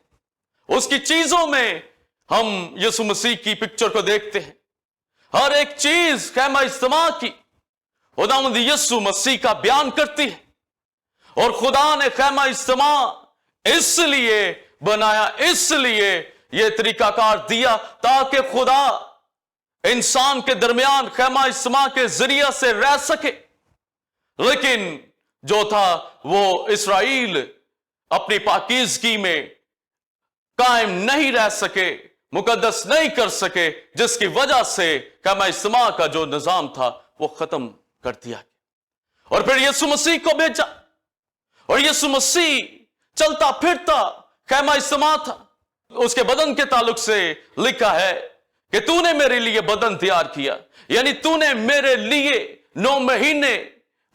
उसकी चीजों में हम यीशु मसीह की पिक्चर को देखते हैं। हर एक चीज खैमा इज्तिमा की खुदावंद यीशु मसीह का बयान करती है। और खुदा ने खैमा इज्तिमा इसलिए बनाया, इसलिए यह तरीकाकार दिया ताकि खुदा इंसान के दरमियान खैमा इज्तिमा के जरिए से रह सके। लेकिन जो था वो इस्राएल अपनी पाकीज़गी में कायम नहीं रह सके, मुकद्दस नहीं कर सके, जिसकी वजह से खैमा इज्तिमा का जो निजाम था वो खत्म कर दिया गया। और फिर यीशु मसीह को भेजा और यीशु मसीह चलता फिरता खैमा इज्तिमा था। उसके बदन के ताल्लुक से लिखा है कि तूने मेरे लिए बदन तैयार किया, यानी तूने मेरे लिए 9 महीने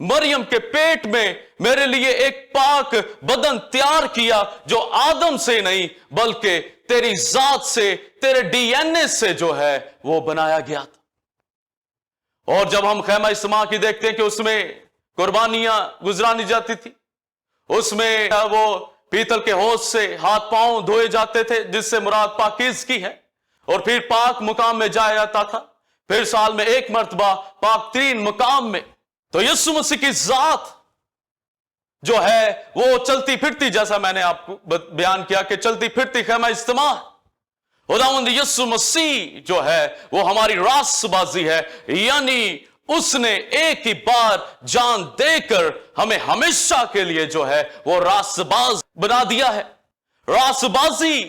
मरियम के पेट में मेरे लिए एक पाक बदन तैयार किया, जो आदम से नहीं बल्कि तेरी जात से, तेरे डीएनए से जो है वो बनाया गया था। और जब हम खैमा इज्तिमा की देखते हैं कि उसमें कुर्बानियां गुजरानी जाती थी, उसमें वो पीतल के हौज से हाथ पांव धोए जाते थे, जिससे मुराद पाकीज़गी है। और फिर पाक मुकाम में जाया जाता था, फिर साल में एक मर्तबा पाक तरीन मुकाम में। तो यीशु मसीह की जात जो है वो चलती फिरती, जैसा मैंने आपको बयान किया कि चलती फिरती खैमा इज्तिमा। खुदावंद यीशु मसीह जो है वो हमारी रास्तबाजी है, यानी उसने एक ही बार जान देकर हमें हमेशा के लिए जो है वो रास्तबाज बना दिया है। रास्तबाजी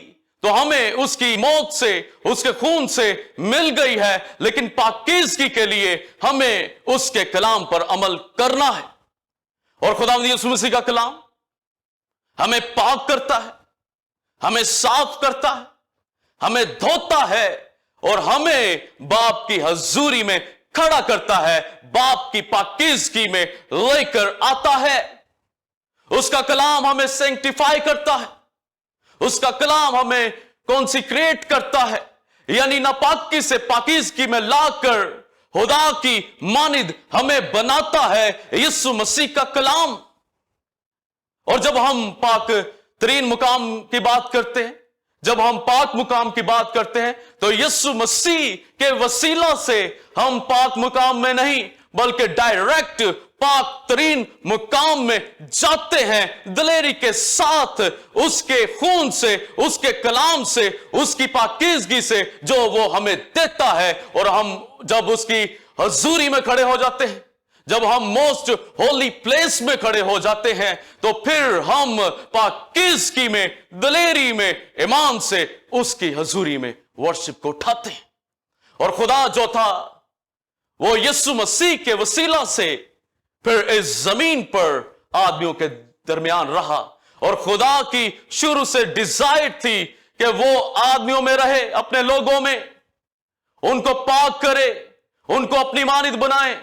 तो हमें उसकी मौत से, उसके खून से मिल गई है, लेकिन पाकीज़गी के लिए हमें उसके कलाम पर अमल करना है। और खुदावंद यीशु मसीह का कलाम हमें पाक करता है, हमें साफ करता है, हमें धोता है और हमें बाप की हजूरी में खड़ा करता है, बाप की पाकीज़गी में लेकर आता है। उसका कलाम हमें सेंक्टिफाई करता है, उसका कलाम हमें कॉन्सिक्रेट करता है, यानी नापाकी से पाकीज़गी में लाकर खुदा की मानिद हमें बनाता है यीशु मसीह का कलाम। और जब हम पाक तरीन मुकाम की बात करते हैं, जब हम पाक मुकाम की बात करते हैं, तो यीशु मसीह के वसीला से हम पाक मुकाम में नहीं बल्कि डायरेक्ट पाक तरीन मुकाम में जाते हैं, दिलेरी के साथ, उसके खून से, उसके कलाम से, उसकी पाकीज़गी से जो वो हमें देता है। और हम जब उसकी हजूरी में खड़े हो जाते हैं, जब हम मोस्ट होली प्लेस में खड़े हो जाते हैं, तो फिर हम पाकीज़गी में, दिलेरी में, ईमान से उसकी हजूरी में वर्शिप को उठाते हैं। और खुदा जो था वो यीशु मसीह के वसीला से फिर इस जमीन पर आदमियों के दरमियान रहा। और खुदा की शुरू से डिजायर थी कि वो आदमियों में रहे, अपने लोगों में, उनको पाक करे, उनको अपनी मानिद बनाए।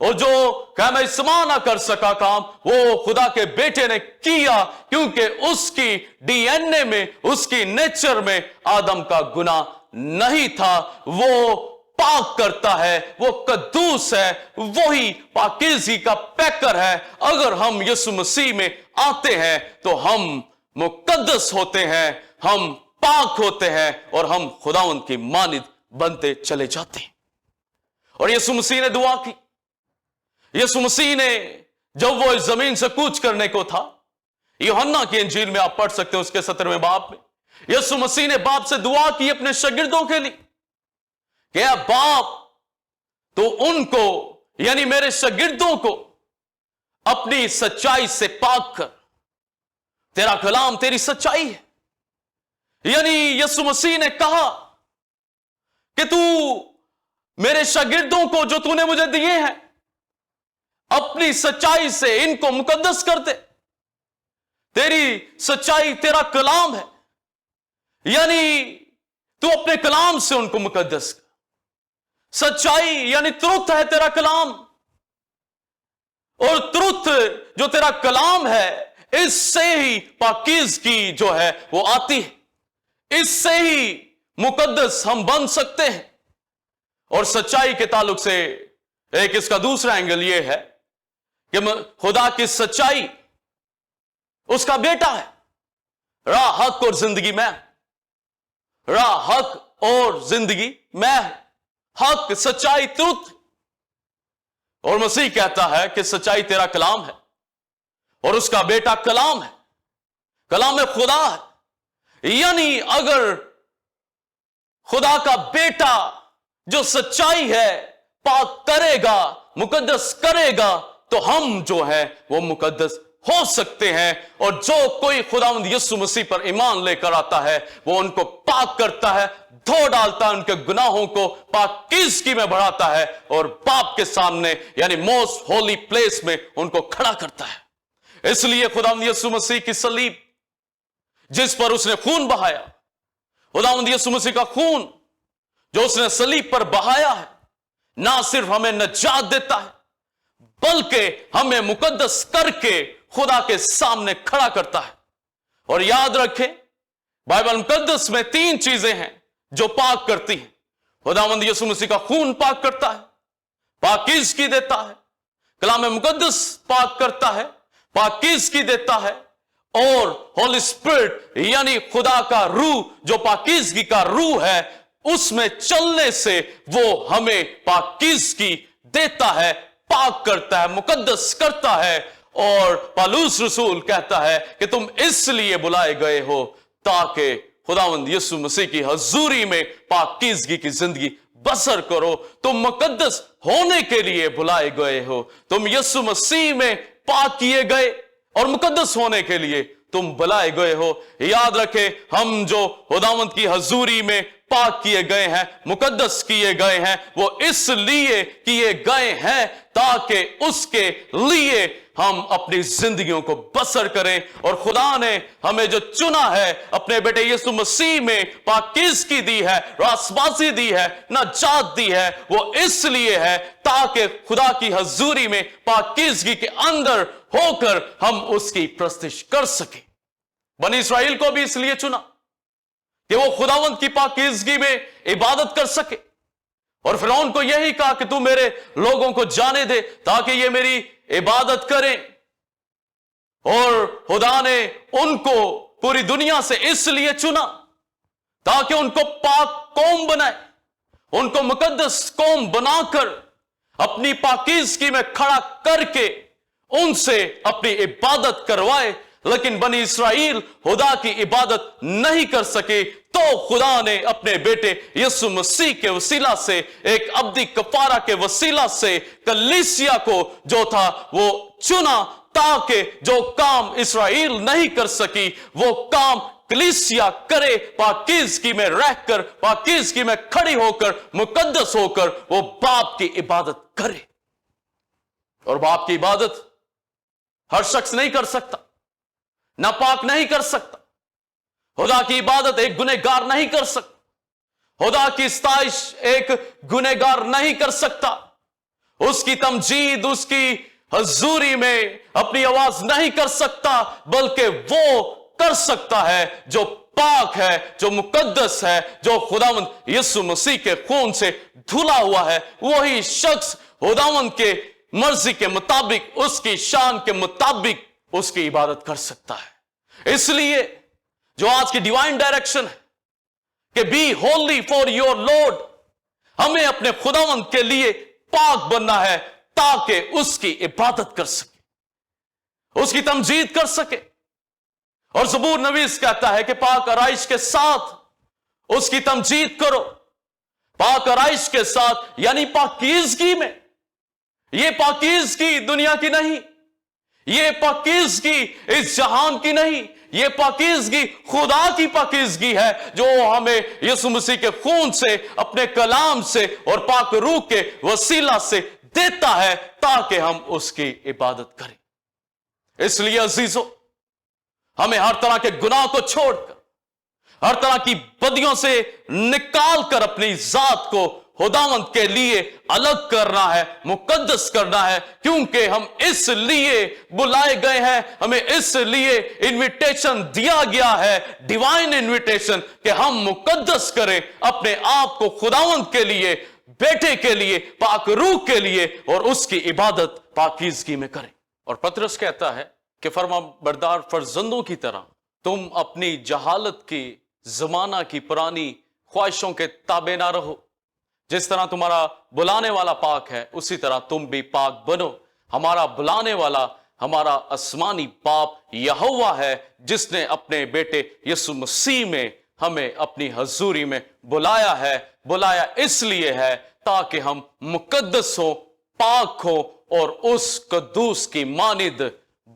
और जो खैमा इज्तिमा ना कर सका काम, वो खुदा के बेटे ने किया, क्योंकि उसकी डीएनए में, उसकी नेचर में आदम का गुनाह नहीं था। वो पाक करता है, वो कद्दूस है, वही पाकीज़गी का पैकर है। अगर हम यीशु मसीह में आते हैं तो हम मुकद्दस होते हैं, हम पाक होते हैं और हम खुदावंद की मानिद बनते चले जाते हैं। और यीशु मसीह ने दुआ की। यीशु मसीह ने जब वो इस जमीन से कूच करने को था, यूहन्ना की इंजील में आप पढ़ सकते हैं, उसके 17वें बाब में यीशु मसीह ने बाप से दुआ की अपने शागिर्दों के लिए कि बाप, तो उनको यानी मेरे शागिर्दों को अपनी सच्चाई से पाक कर, तेरा कलाम तेरी सच्चाई है। यानी यीशु मसीह ने कहा कि तू मेरे शागिर्दों को जो तूने मुझे दिए हैं, अपनी सच्चाई से इनको मुकद्दस कर दे। तेरी सच्चाई तेरा कलाम है, यानी तू अपने कलाम से उनको मुकद्दस कर। सच्चाई यानी तुरत है तेरा कलाम, और ट्रुथ जो तेरा कलाम है, इससे ही पाकीज़गी जो है वो आती है, इससे ही मुकद्दस हम बन सकते हैं। और सच्चाई के ताल्लुक से एक इसका दूसरा एंगल ये है कि खुदा की सच्चाई उसका बेटा है। राह, हक और जिंदगी मैं, राह, हक और जिंदगी मैं, हक, सच्चाई, ट्रुथ। और मसीह कहता है कि सच्चाई तेरा कलाम है और उसका बेटा कलाम है, कलाम में खुदा है। यानी अगर खुदा का बेटा जो सच्चाई है पाक करेगा, मुकद्दस करेगा, तो हम जो है वो मुकद्दस हो सकते हैं। और जो कोई खुदावंद यीशु मसीह पर ईमान लेकर आता है वो उनको पाक करता है, धो डालता है, उनके गुनाहों को पाकीज़गी में बढ़ाता है और बाप के सामने यानी मोस्ट होली प्लेस में उनको खड़ा करता है। इसलिए खुदावंद यीशु मसीह की सलीब जिस पर उसने खून बहाया, खुदावंद यीशु मसीह का खून जो उसने सलीब पर बहाया है, ना सिर्फ हमें नजात देता है बल्कि हमें मुकद्दस करके खुदा के सामने खड़ा करता है। और याद रखें, बाइबल मुकद्दस में 3 चीजें हैं जो पाक करती हैं। खुदावंद यीशु मसीह का खून पाक करता है, पाकीज़गी देता है, कलाम मुकद्दस पाक करता है, पाकीज़गी देता है, और होली स्पिरिट यानी खुदा का रूह जो पाकीज़गी का रूह है, उसमें चलने से वो हमें पाकीज़गी देता है, पाक करता है, मुकद्दस करता है। और पौलुस रसूल कहता है कि तुम इसलिए बुलाए गए हो ताकि खुदावंद यीशु मसीह की हजूरी में पाकीज़गी की जिंदगी बसर करो। तुम मुकद्दस होने के लिए बुलाए गए हो, तुम यीशु मसीह में पाक किए गए और मुकद्दस होने के लिए तुम बुलाए गए हो। याद रखे, हम जो खुदावंद की हजूरी में पाक किए गए हैं, मुकद्दस किए गए हैं, वो इसलिए किए गए हैं ताकि उसके लिए हम अपनी जिंदगियों को बसर करें। और खुदा ने हमें जो चुना है, अपने बेटे यीशु मसीह में पाकीज़गी दी है, रासबाजी दी है, नजात दी है, वो इसलिए है ताकि खुदा की हजूरी में पाकीज़गी के अंदर होकर हम उसकी प्रस्तिश कर सके। बनी इस्राएल को भी इसलिए चुना कि वो खुदावंद की पाकीज़गी में इबादत कर सके। और फिरौन को यही कहा कि तू मेरे लोगों को जाने दे ताकि ये मेरी इबादत करें। और खुदा ने उनको पूरी दुनिया से इसलिए चुना ताकि उनको पाक कौम बनाए, उनको मुकद्दस कौम बनाकर अपनी पाकीज़गी में खड़ा करके उनसे अपनी इबादत करवाए। लेकिन बनी इस्राएल खुदा की इबादत नहीं कर सके, तो खुदा ने अपने बेटे यीशु मसीह के वसीला से, एक अब्दी कफारा के वसीला से कलीसिया को जो था वो चुना ताकि जो काम इस्राएल नहीं कर सकी वो काम कलीसिया करे, पाकीज़गी में रहकर, पाकीज़गी में खड़ी होकर, मुकद्दस होकर वो बाप की इबादत करे। और बाप की इबादत हर शख्स नहीं कर सकता, नापाक नहीं कर सकता। खुदा की इबादत एक गुनहगार नहीं कर सकता, खुदा की इस्ताइश एक गुनहगार नहीं कर सकता, उसकी तमजीद, उसकी हजूरी में अपनी आवाज नहीं कर सकता, बल्कि वो कर सकता है जो पाक है, जो मुकद्दस है, जो खुदावंद यीशु मसीह के खून से धुला हुआ है। वही शख्स खुदावंद के मर्जी के मुताबिक, उसकी शान के मुताबिक उसकी इबादत कर सकता है। इसलिए जो आज की डिवाइन डायरेक्शन है कि be holy for your Lord, हमें अपने खुदावंद के लिए पाक बनना है ताकि उसकी इबादत कर सके, उसकी तमजीद कर सके। और ज़बूर नवीस कहता है कि पाक आराइश के साथ उसकी तमजीद करो, पाक आराइश के साथ यानी पाकीज़गी में। यह पाकीज़गी दुनिया की नहीं, ये पाकीज़गी इस जहान की नहीं, ये पाकीज़गी खुदा की पाकीज़गी है जो हमें यीशु मसीह के खून से, अपने कलाम से और पाक रूह के वसीला से देता है ताकि हम उसकी इबादत करें। इसलिए अजीजों, हमें हर तरह के गुनाह को छोड़कर, हर तरह की बदियों से निकाल कर अपनी जात को खुदावंद के लिए अलग करना है, मुकद्दस करना है, क्योंकि हम इसलिए बुलाए गए हैं, हमें इसलिए इनविटेशन दिया गया है, डिवाइन इनविटेशन, कि हम मुकद्दस करें अपने आप को खुदावंद के लिए, बेटे के लिए, पाक रूह के लिए, और उसकी इबादत पाकीज़गी में करें। और पतरस कहता है कि फरमाबरदार फर्जंदों की तरह तुम अपनी जहालत की, जमाना की पुरानी ख्वाहिशों के ताबे ना रहो। जिस तरह तुम्हारा बुलाने वाला पाक है, उसी तरह तुम भी पाक बनो। हमारा बुलाने वाला हमारा आसमानी बाप यहोवा है, जिसने अपने बेटे यीशु मसीह में हमें अपनी हजूरी में बुलाया है। बुलाया इसलिए है ताकि हम मुकद्दस हो, पाक हो, और उस कद्दूस की मानिद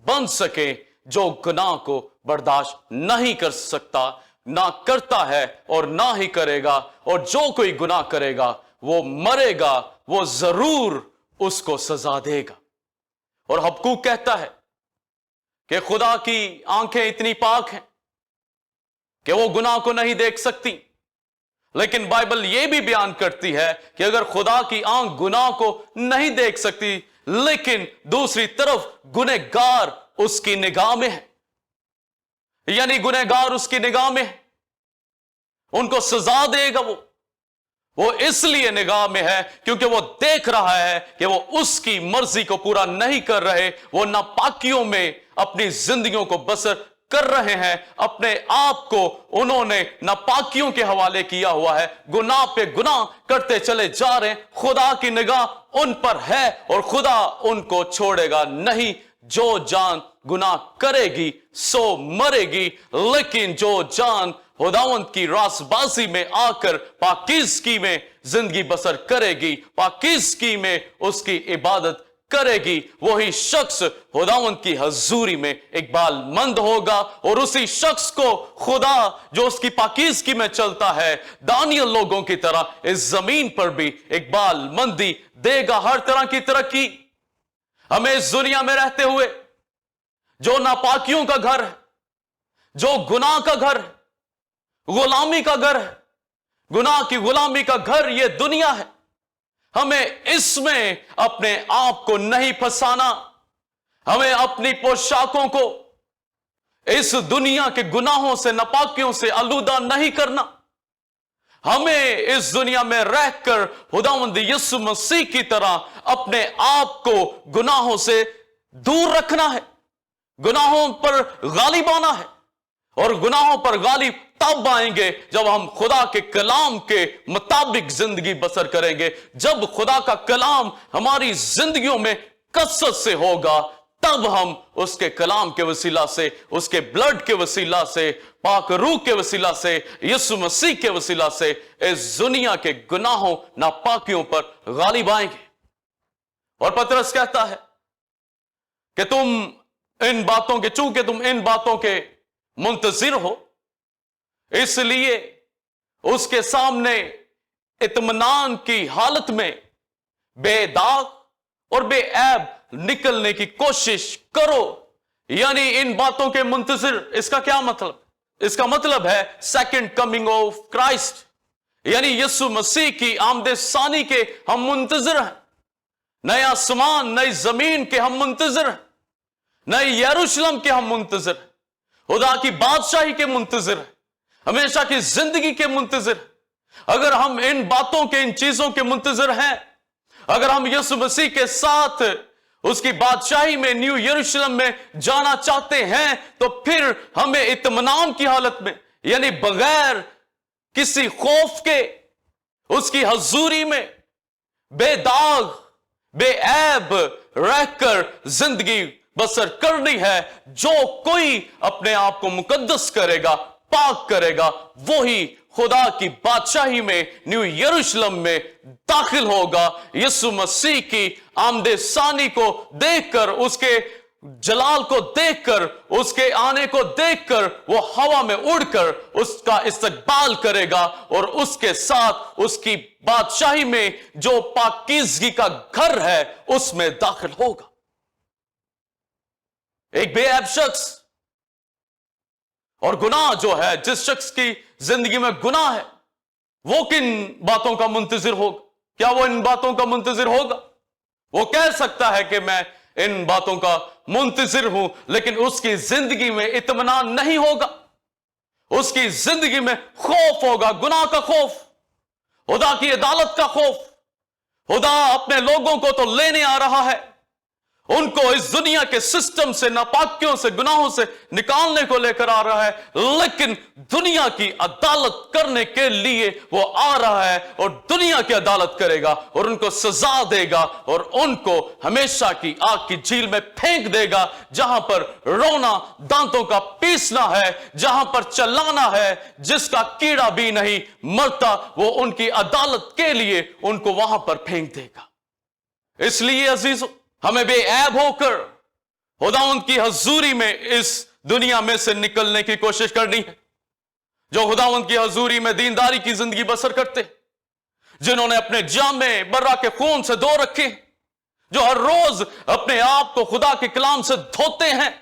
बन सके जो गुनाह को बर्दाश्त नहीं कर सकता, ना करता है और ना ही करेगा। और जो कोई गुनाह करेगा वो मरेगा, वो जरूर उसको सजा देगा। और हबक्कूक कहता है कि खुदा की आंखें इतनी पाक हैं कि वो गुनाह को नहीं देख सकती, लेकिन बाइबल यह भी बयान करती है कि अगर खुदा की आंख गुनाह को नहीं देख सकती, लेकिन दूसरी तरफ गुनहगार उसकी निगाह में है, यानी गुनहगार उसकी निगाह में है, उनको सजा देगा। वो इसलिए निगाह में है क्योंकि वो देख रहा है कि वो उसकी मर्जी को पूरा नहीं कर रहे, वो नापाकियों में अपनी जिंदगियों को बसर कर रहे हैं, अपने आप को उन्होंने नापाकियों के हवाले किया हुआ है, गुनाह पे गुनाह करते चले जा रहे हैं। खुदा की निगाह उन पर है और खुदा उनको छोड़ेगा नहीं। जो जान गुनाह करेगी सो मरेगी, लेकिन जो जान खुदावंद की रासबाजी में आकर पाकीज़गी में जिंदगी बसर करेगी, पाकीज़गी में उसकी इबादत करेगी, वही शख्स खुदावंद की हजूरी में इकबालमंद होगा। और उसी शख्स को खुदा जो उसकी पाकीज़गी में चलता है, दानियल लोगों की तरह इस जमीन पर भी इकबालमंदी देगा, हर तरह की तरक्की। हमें इस दुनिया में रहते हुए जो नापाकियों का घर है, जो गुनाह का घर है, गुलामी का घर है, गुनाह की गुलामी का घर ये दुनिया है, हमें इसमें अपने आप को नहीं फंसाना। हमें अपनी पोशाकों को इस दुनिया के गुनाहों से, नापाकियों से आलूदा नहीं करना। हमें इस दुनिया में रहकर खुदावंद यीशु मसीह की तरह अपने आप को गुनाहों से दूर रखना है, गुनाहों पर गालिब आना है। और गुनाहों पर गालिब तब आएंगे जब हम खुदा के कलाम के मुताबिक जिंदगी बसर करेंगे। जब खुदा का कलाम हमारी जिंदगियों में कसरत से होगा, तब हम उसके कलाम के वसीला से, उसके ब्लड के वसीला से, पाक रूह के वसीला से, यीशु मसीह के वसीला से इस दुनिया के गुनाहों, नापाकियों पर गालिब आएंगे। और पतरस कहता है कि तुम इन बातों के, चूंकि तुम इन बातों के मुंतजिर हो, इसलिए उसके सामने इत्मीनान की हालत में बेदाग और बेऐब निकलने की कोशिश करो। यानी इन बातों के मुंतजिर, इसका क्या मतलब? इसका मतलब है सेकंड कमिंग ऑफ क्राइस्ट, यानी यीशु मसीह की आमदे सानी के हम मुंतजिर हैं। नए आसमान, नई जमीन के हम मुंतजिर हैं, नए यरूशलेम के हम मुंतजिर हैं, खुदा की बादशाही के मुंतजिर हैं, हमेशा की जिंदगी के मुंतजिर। अगर हम इन बातों के, इन चीजों के मुंतजिर हैं, अगर हम यीशु मसीह के साथ उसकी बादशाही में, न्यू यरूशलेम में जाना चाहते हैं, तो फिर हमें इत्मीनान की हालत में, यानी बगैर किसी खौफ के उसकी हजूरी में बेदाग बेऐब रहकर जिंदगी बसर करनी है। जो कोई अपने आप को मुकद्दस करेगा, पाक करेगा, वही खुदा की बादशाही में, न्यू यरूशलेम में दाखिल होगा। यीशु मसीह की आमदे सानी को देखकर, उसके जलाल को देखकर, उसके आने को देखकर वो हवा में उड़कर उसका इस्तकबाल करेगा और उसके साथ उसकी बादशाही में जो पाकीज़गी का घर है उसमें दाखिल होगा। एक बेऐब शख्स, और गुनाह जो है, जिस शख्स की जिंदगी में गुनाह है, वो किन बातों का मुंतजिर होगा? क्या वो इन बातों का मुंतजिर होगा? वो कह सकता है कि मैं इन बातों का मुंतजिर हूं, लेकिन उसकी जिंदगी में इत्मीनान नहीं होगा। उसकी जिंदगी में खौफ होगा, गुनाह का खौफ, खुदा की अदालत का खौफ। खुदा अपने लोगों को तो लेने आ रहा है, उनको इस दुनिया के सिस्टम से, नापाकियों से, गुनाहों से निकालने को लेकर आ रहा है, लेकिन दुनिया की अदालत करने के लिए वो आ रहा है और दुनिया की अदालत करेगा और उनको सजा देगा और उनको हमेशा की आग की झील में फेंक देगा, जहां पर रोना, दांतों का पीसना है, जहां पर चिल्लाना है, जिसका कीड़ा भी नहीं मरता, वो उनकी अदालत के लिए उनको वहां पर फेंक देगा। इसलिए अजीजों, हमें बेऐब होकर खुदावंद की हजूरी में इस दुनिया में से निकलने की कोशिश करनी है। जो खुदावंद की हजूरी में दीनदारी की जिंदगी बसर करते, जिन्होंने अपने जामे बर्रा के खून से धो रखे, जो हर रोज अपने आप को खुदा के कलाम से धोते हैं,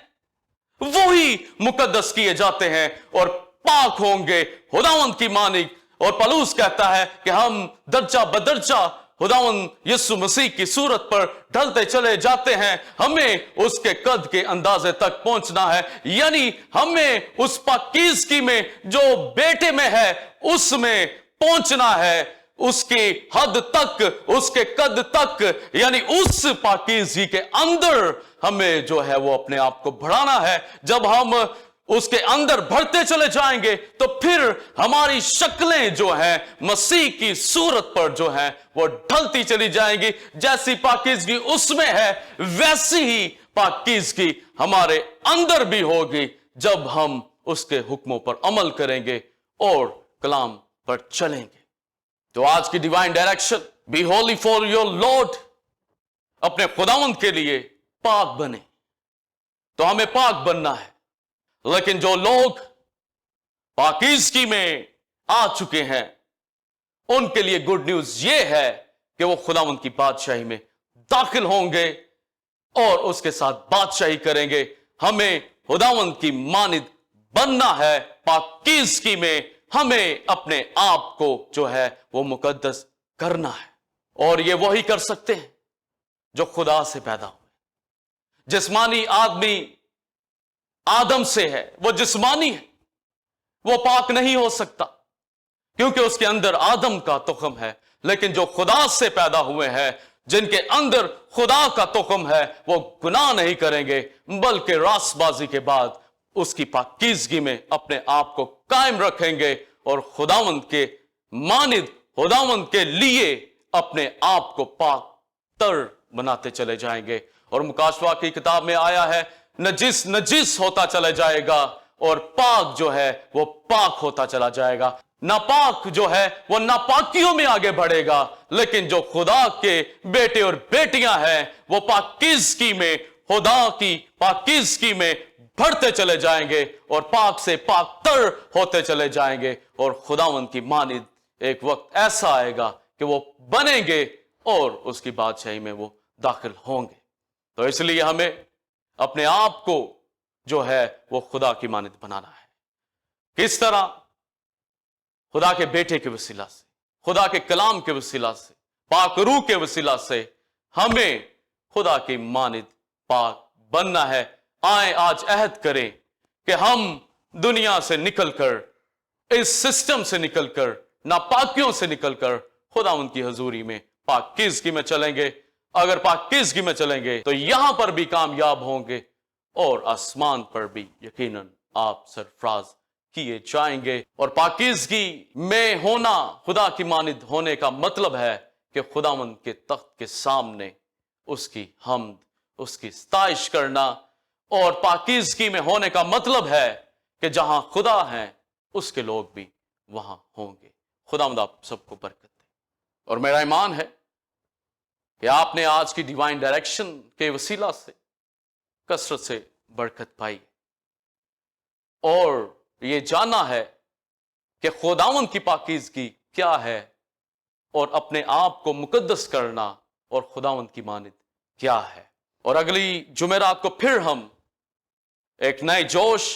वो ही मुकद्दस किए जाते हैं और पाक होंगे खुदावंद की मानिक। और पलूस कहता है कि हम दर्जा बदर्जा खुदावंद यीशु मसीह की सूरत पर ढलते चले जाते हैं। हमें उसके कद के अंदाजे तक पहुंचना है, यानी हमें उस पाकीज़गी में जो बेटे में है उसमें पहुंचना है, उसकी हद तक, उसके कद तक, यानी उस पाकीज़गी के अंदर हमें जो है वो अपने आप को बढ़ाना है। जब हम उसके अंदर बढ़ते चले जाएंगे तो फिर हमारी शक्लें जो हैं मसीह की सूरत पर जो हैं वो ढलती चली जाएंगी। जैसी पाकीज़गी उसमें है, वैसी ही पाकीज़गी हमारे अंदर भी होगी जब हम उसके हुक्मों पर अमल करेंगे और कलाम पर चलेंगे। तो आज की divine direction, be holy for your Lord, अपने खुदावंद के लिए पाक बने। तो हमें पाक बनना है, लेकिन जो लोग पाकीज़गी में आ चुके हैं उनके लिए गुड न्यूज ये है कि वो खुदावंद की बादशाही में दाखिल होंगे और उसके साथ बादशाही करेंगे। हमें खुदावंद की मानिद बनना है, पाकीज़गी में हमें अपने आप को जो है वो मुकद्दस करना है। और ये वही कर सकते हैं जो खुदा से पैदा हुए। जिस्मानी आदमी आदम से है, वो जिस्मानी है, वो पाक नहीं हो सकता क्योंकि उसके अंदर आदम का तुखम है। लेकिन जो खुदा से पैदा हुए हैं, जिनके अंदर खुदा का तुखम है, वो गुनाह नहीं करेंगे, बल्कि रास्तबाजी के बाद उसकी पाकीज़गी में अपने आप को कायम रखेंगे और खुदावंद के मानिद, खुदावंद के लिए अपने आप को पाक तर बनाते चले जाएंगे। और मुकाशवा की किताब में आया है, नजिस नजिस होता चला जाएगा और पाक जो है वो पाक होता चला जाएगा। नापाक जो है वो नापाकियों में आगे बढ़ेगा, लेकिन जो खुदा के बेटे और बेटियां हैं वो पाकीज़गी में, खुदा की पाकीज़गी में बढ़ते चले जाएंगे और पाक से पाक तर होते चले जाएंगे। और खुदावंद की मानिद एक वक्त ऐसा आएगा कि वो बनेंगे और उसकी बादशाही में वो दाखिल होंगे। तो इसलिए हमें अपने आप को जो है वो खुदा की मानिद बनाना है। किस तरह? खुदा के बेटे के वसीला से, खुदा के कलाम के वसीला से, पाक रूह के वसीला से हमें खुदा की मानिद पाक बनना है। आए आज अहद करें कि हम दुनिया से निकलकर, इस सिस्टम से निकलकर, नापाकियों से निकलकर खुदा उनकी हजूरी में पाकीज़गी में चलेंगे। अगर पाकीज़गी में चलेंगे तो यहां पर भी कामयाब होंगे और आसमान पर भी यकीनन आप सरफराज किए जाएंगे। और पाकीज़गी में होना, खुदा की मानिद होने का मतलब है कि खुदावंद के तख्त के सामने उसकी हम्द, उसकी सताइश करना। और पाकीज़गी में होने का मतलब है कि जहां खुदा है उसके लोग भी वहां होंगे। खुदावंद आप सबको बरकत दे। और मेरा ईमान है कि आपने आज की डिवाइन डायरेक्शन के वसीला से कसरत से बरकत पाई और ये जाना है कि खुदावंद की पाकीज़गी क्या है और अपने आप को मुकद्दस करना और खुदावंद की मानिद क्या है। और अगली जुमेरात को फिर हम एक नए जोश,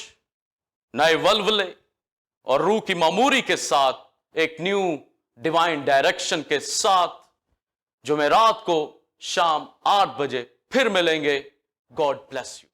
नए वलवले और रूह की मामूरी के साथ, एक न्यू डिवाइन डायरेक्शन के साथ جمعرات کو شام 8 بجے پھر ملیں گے. God bless you.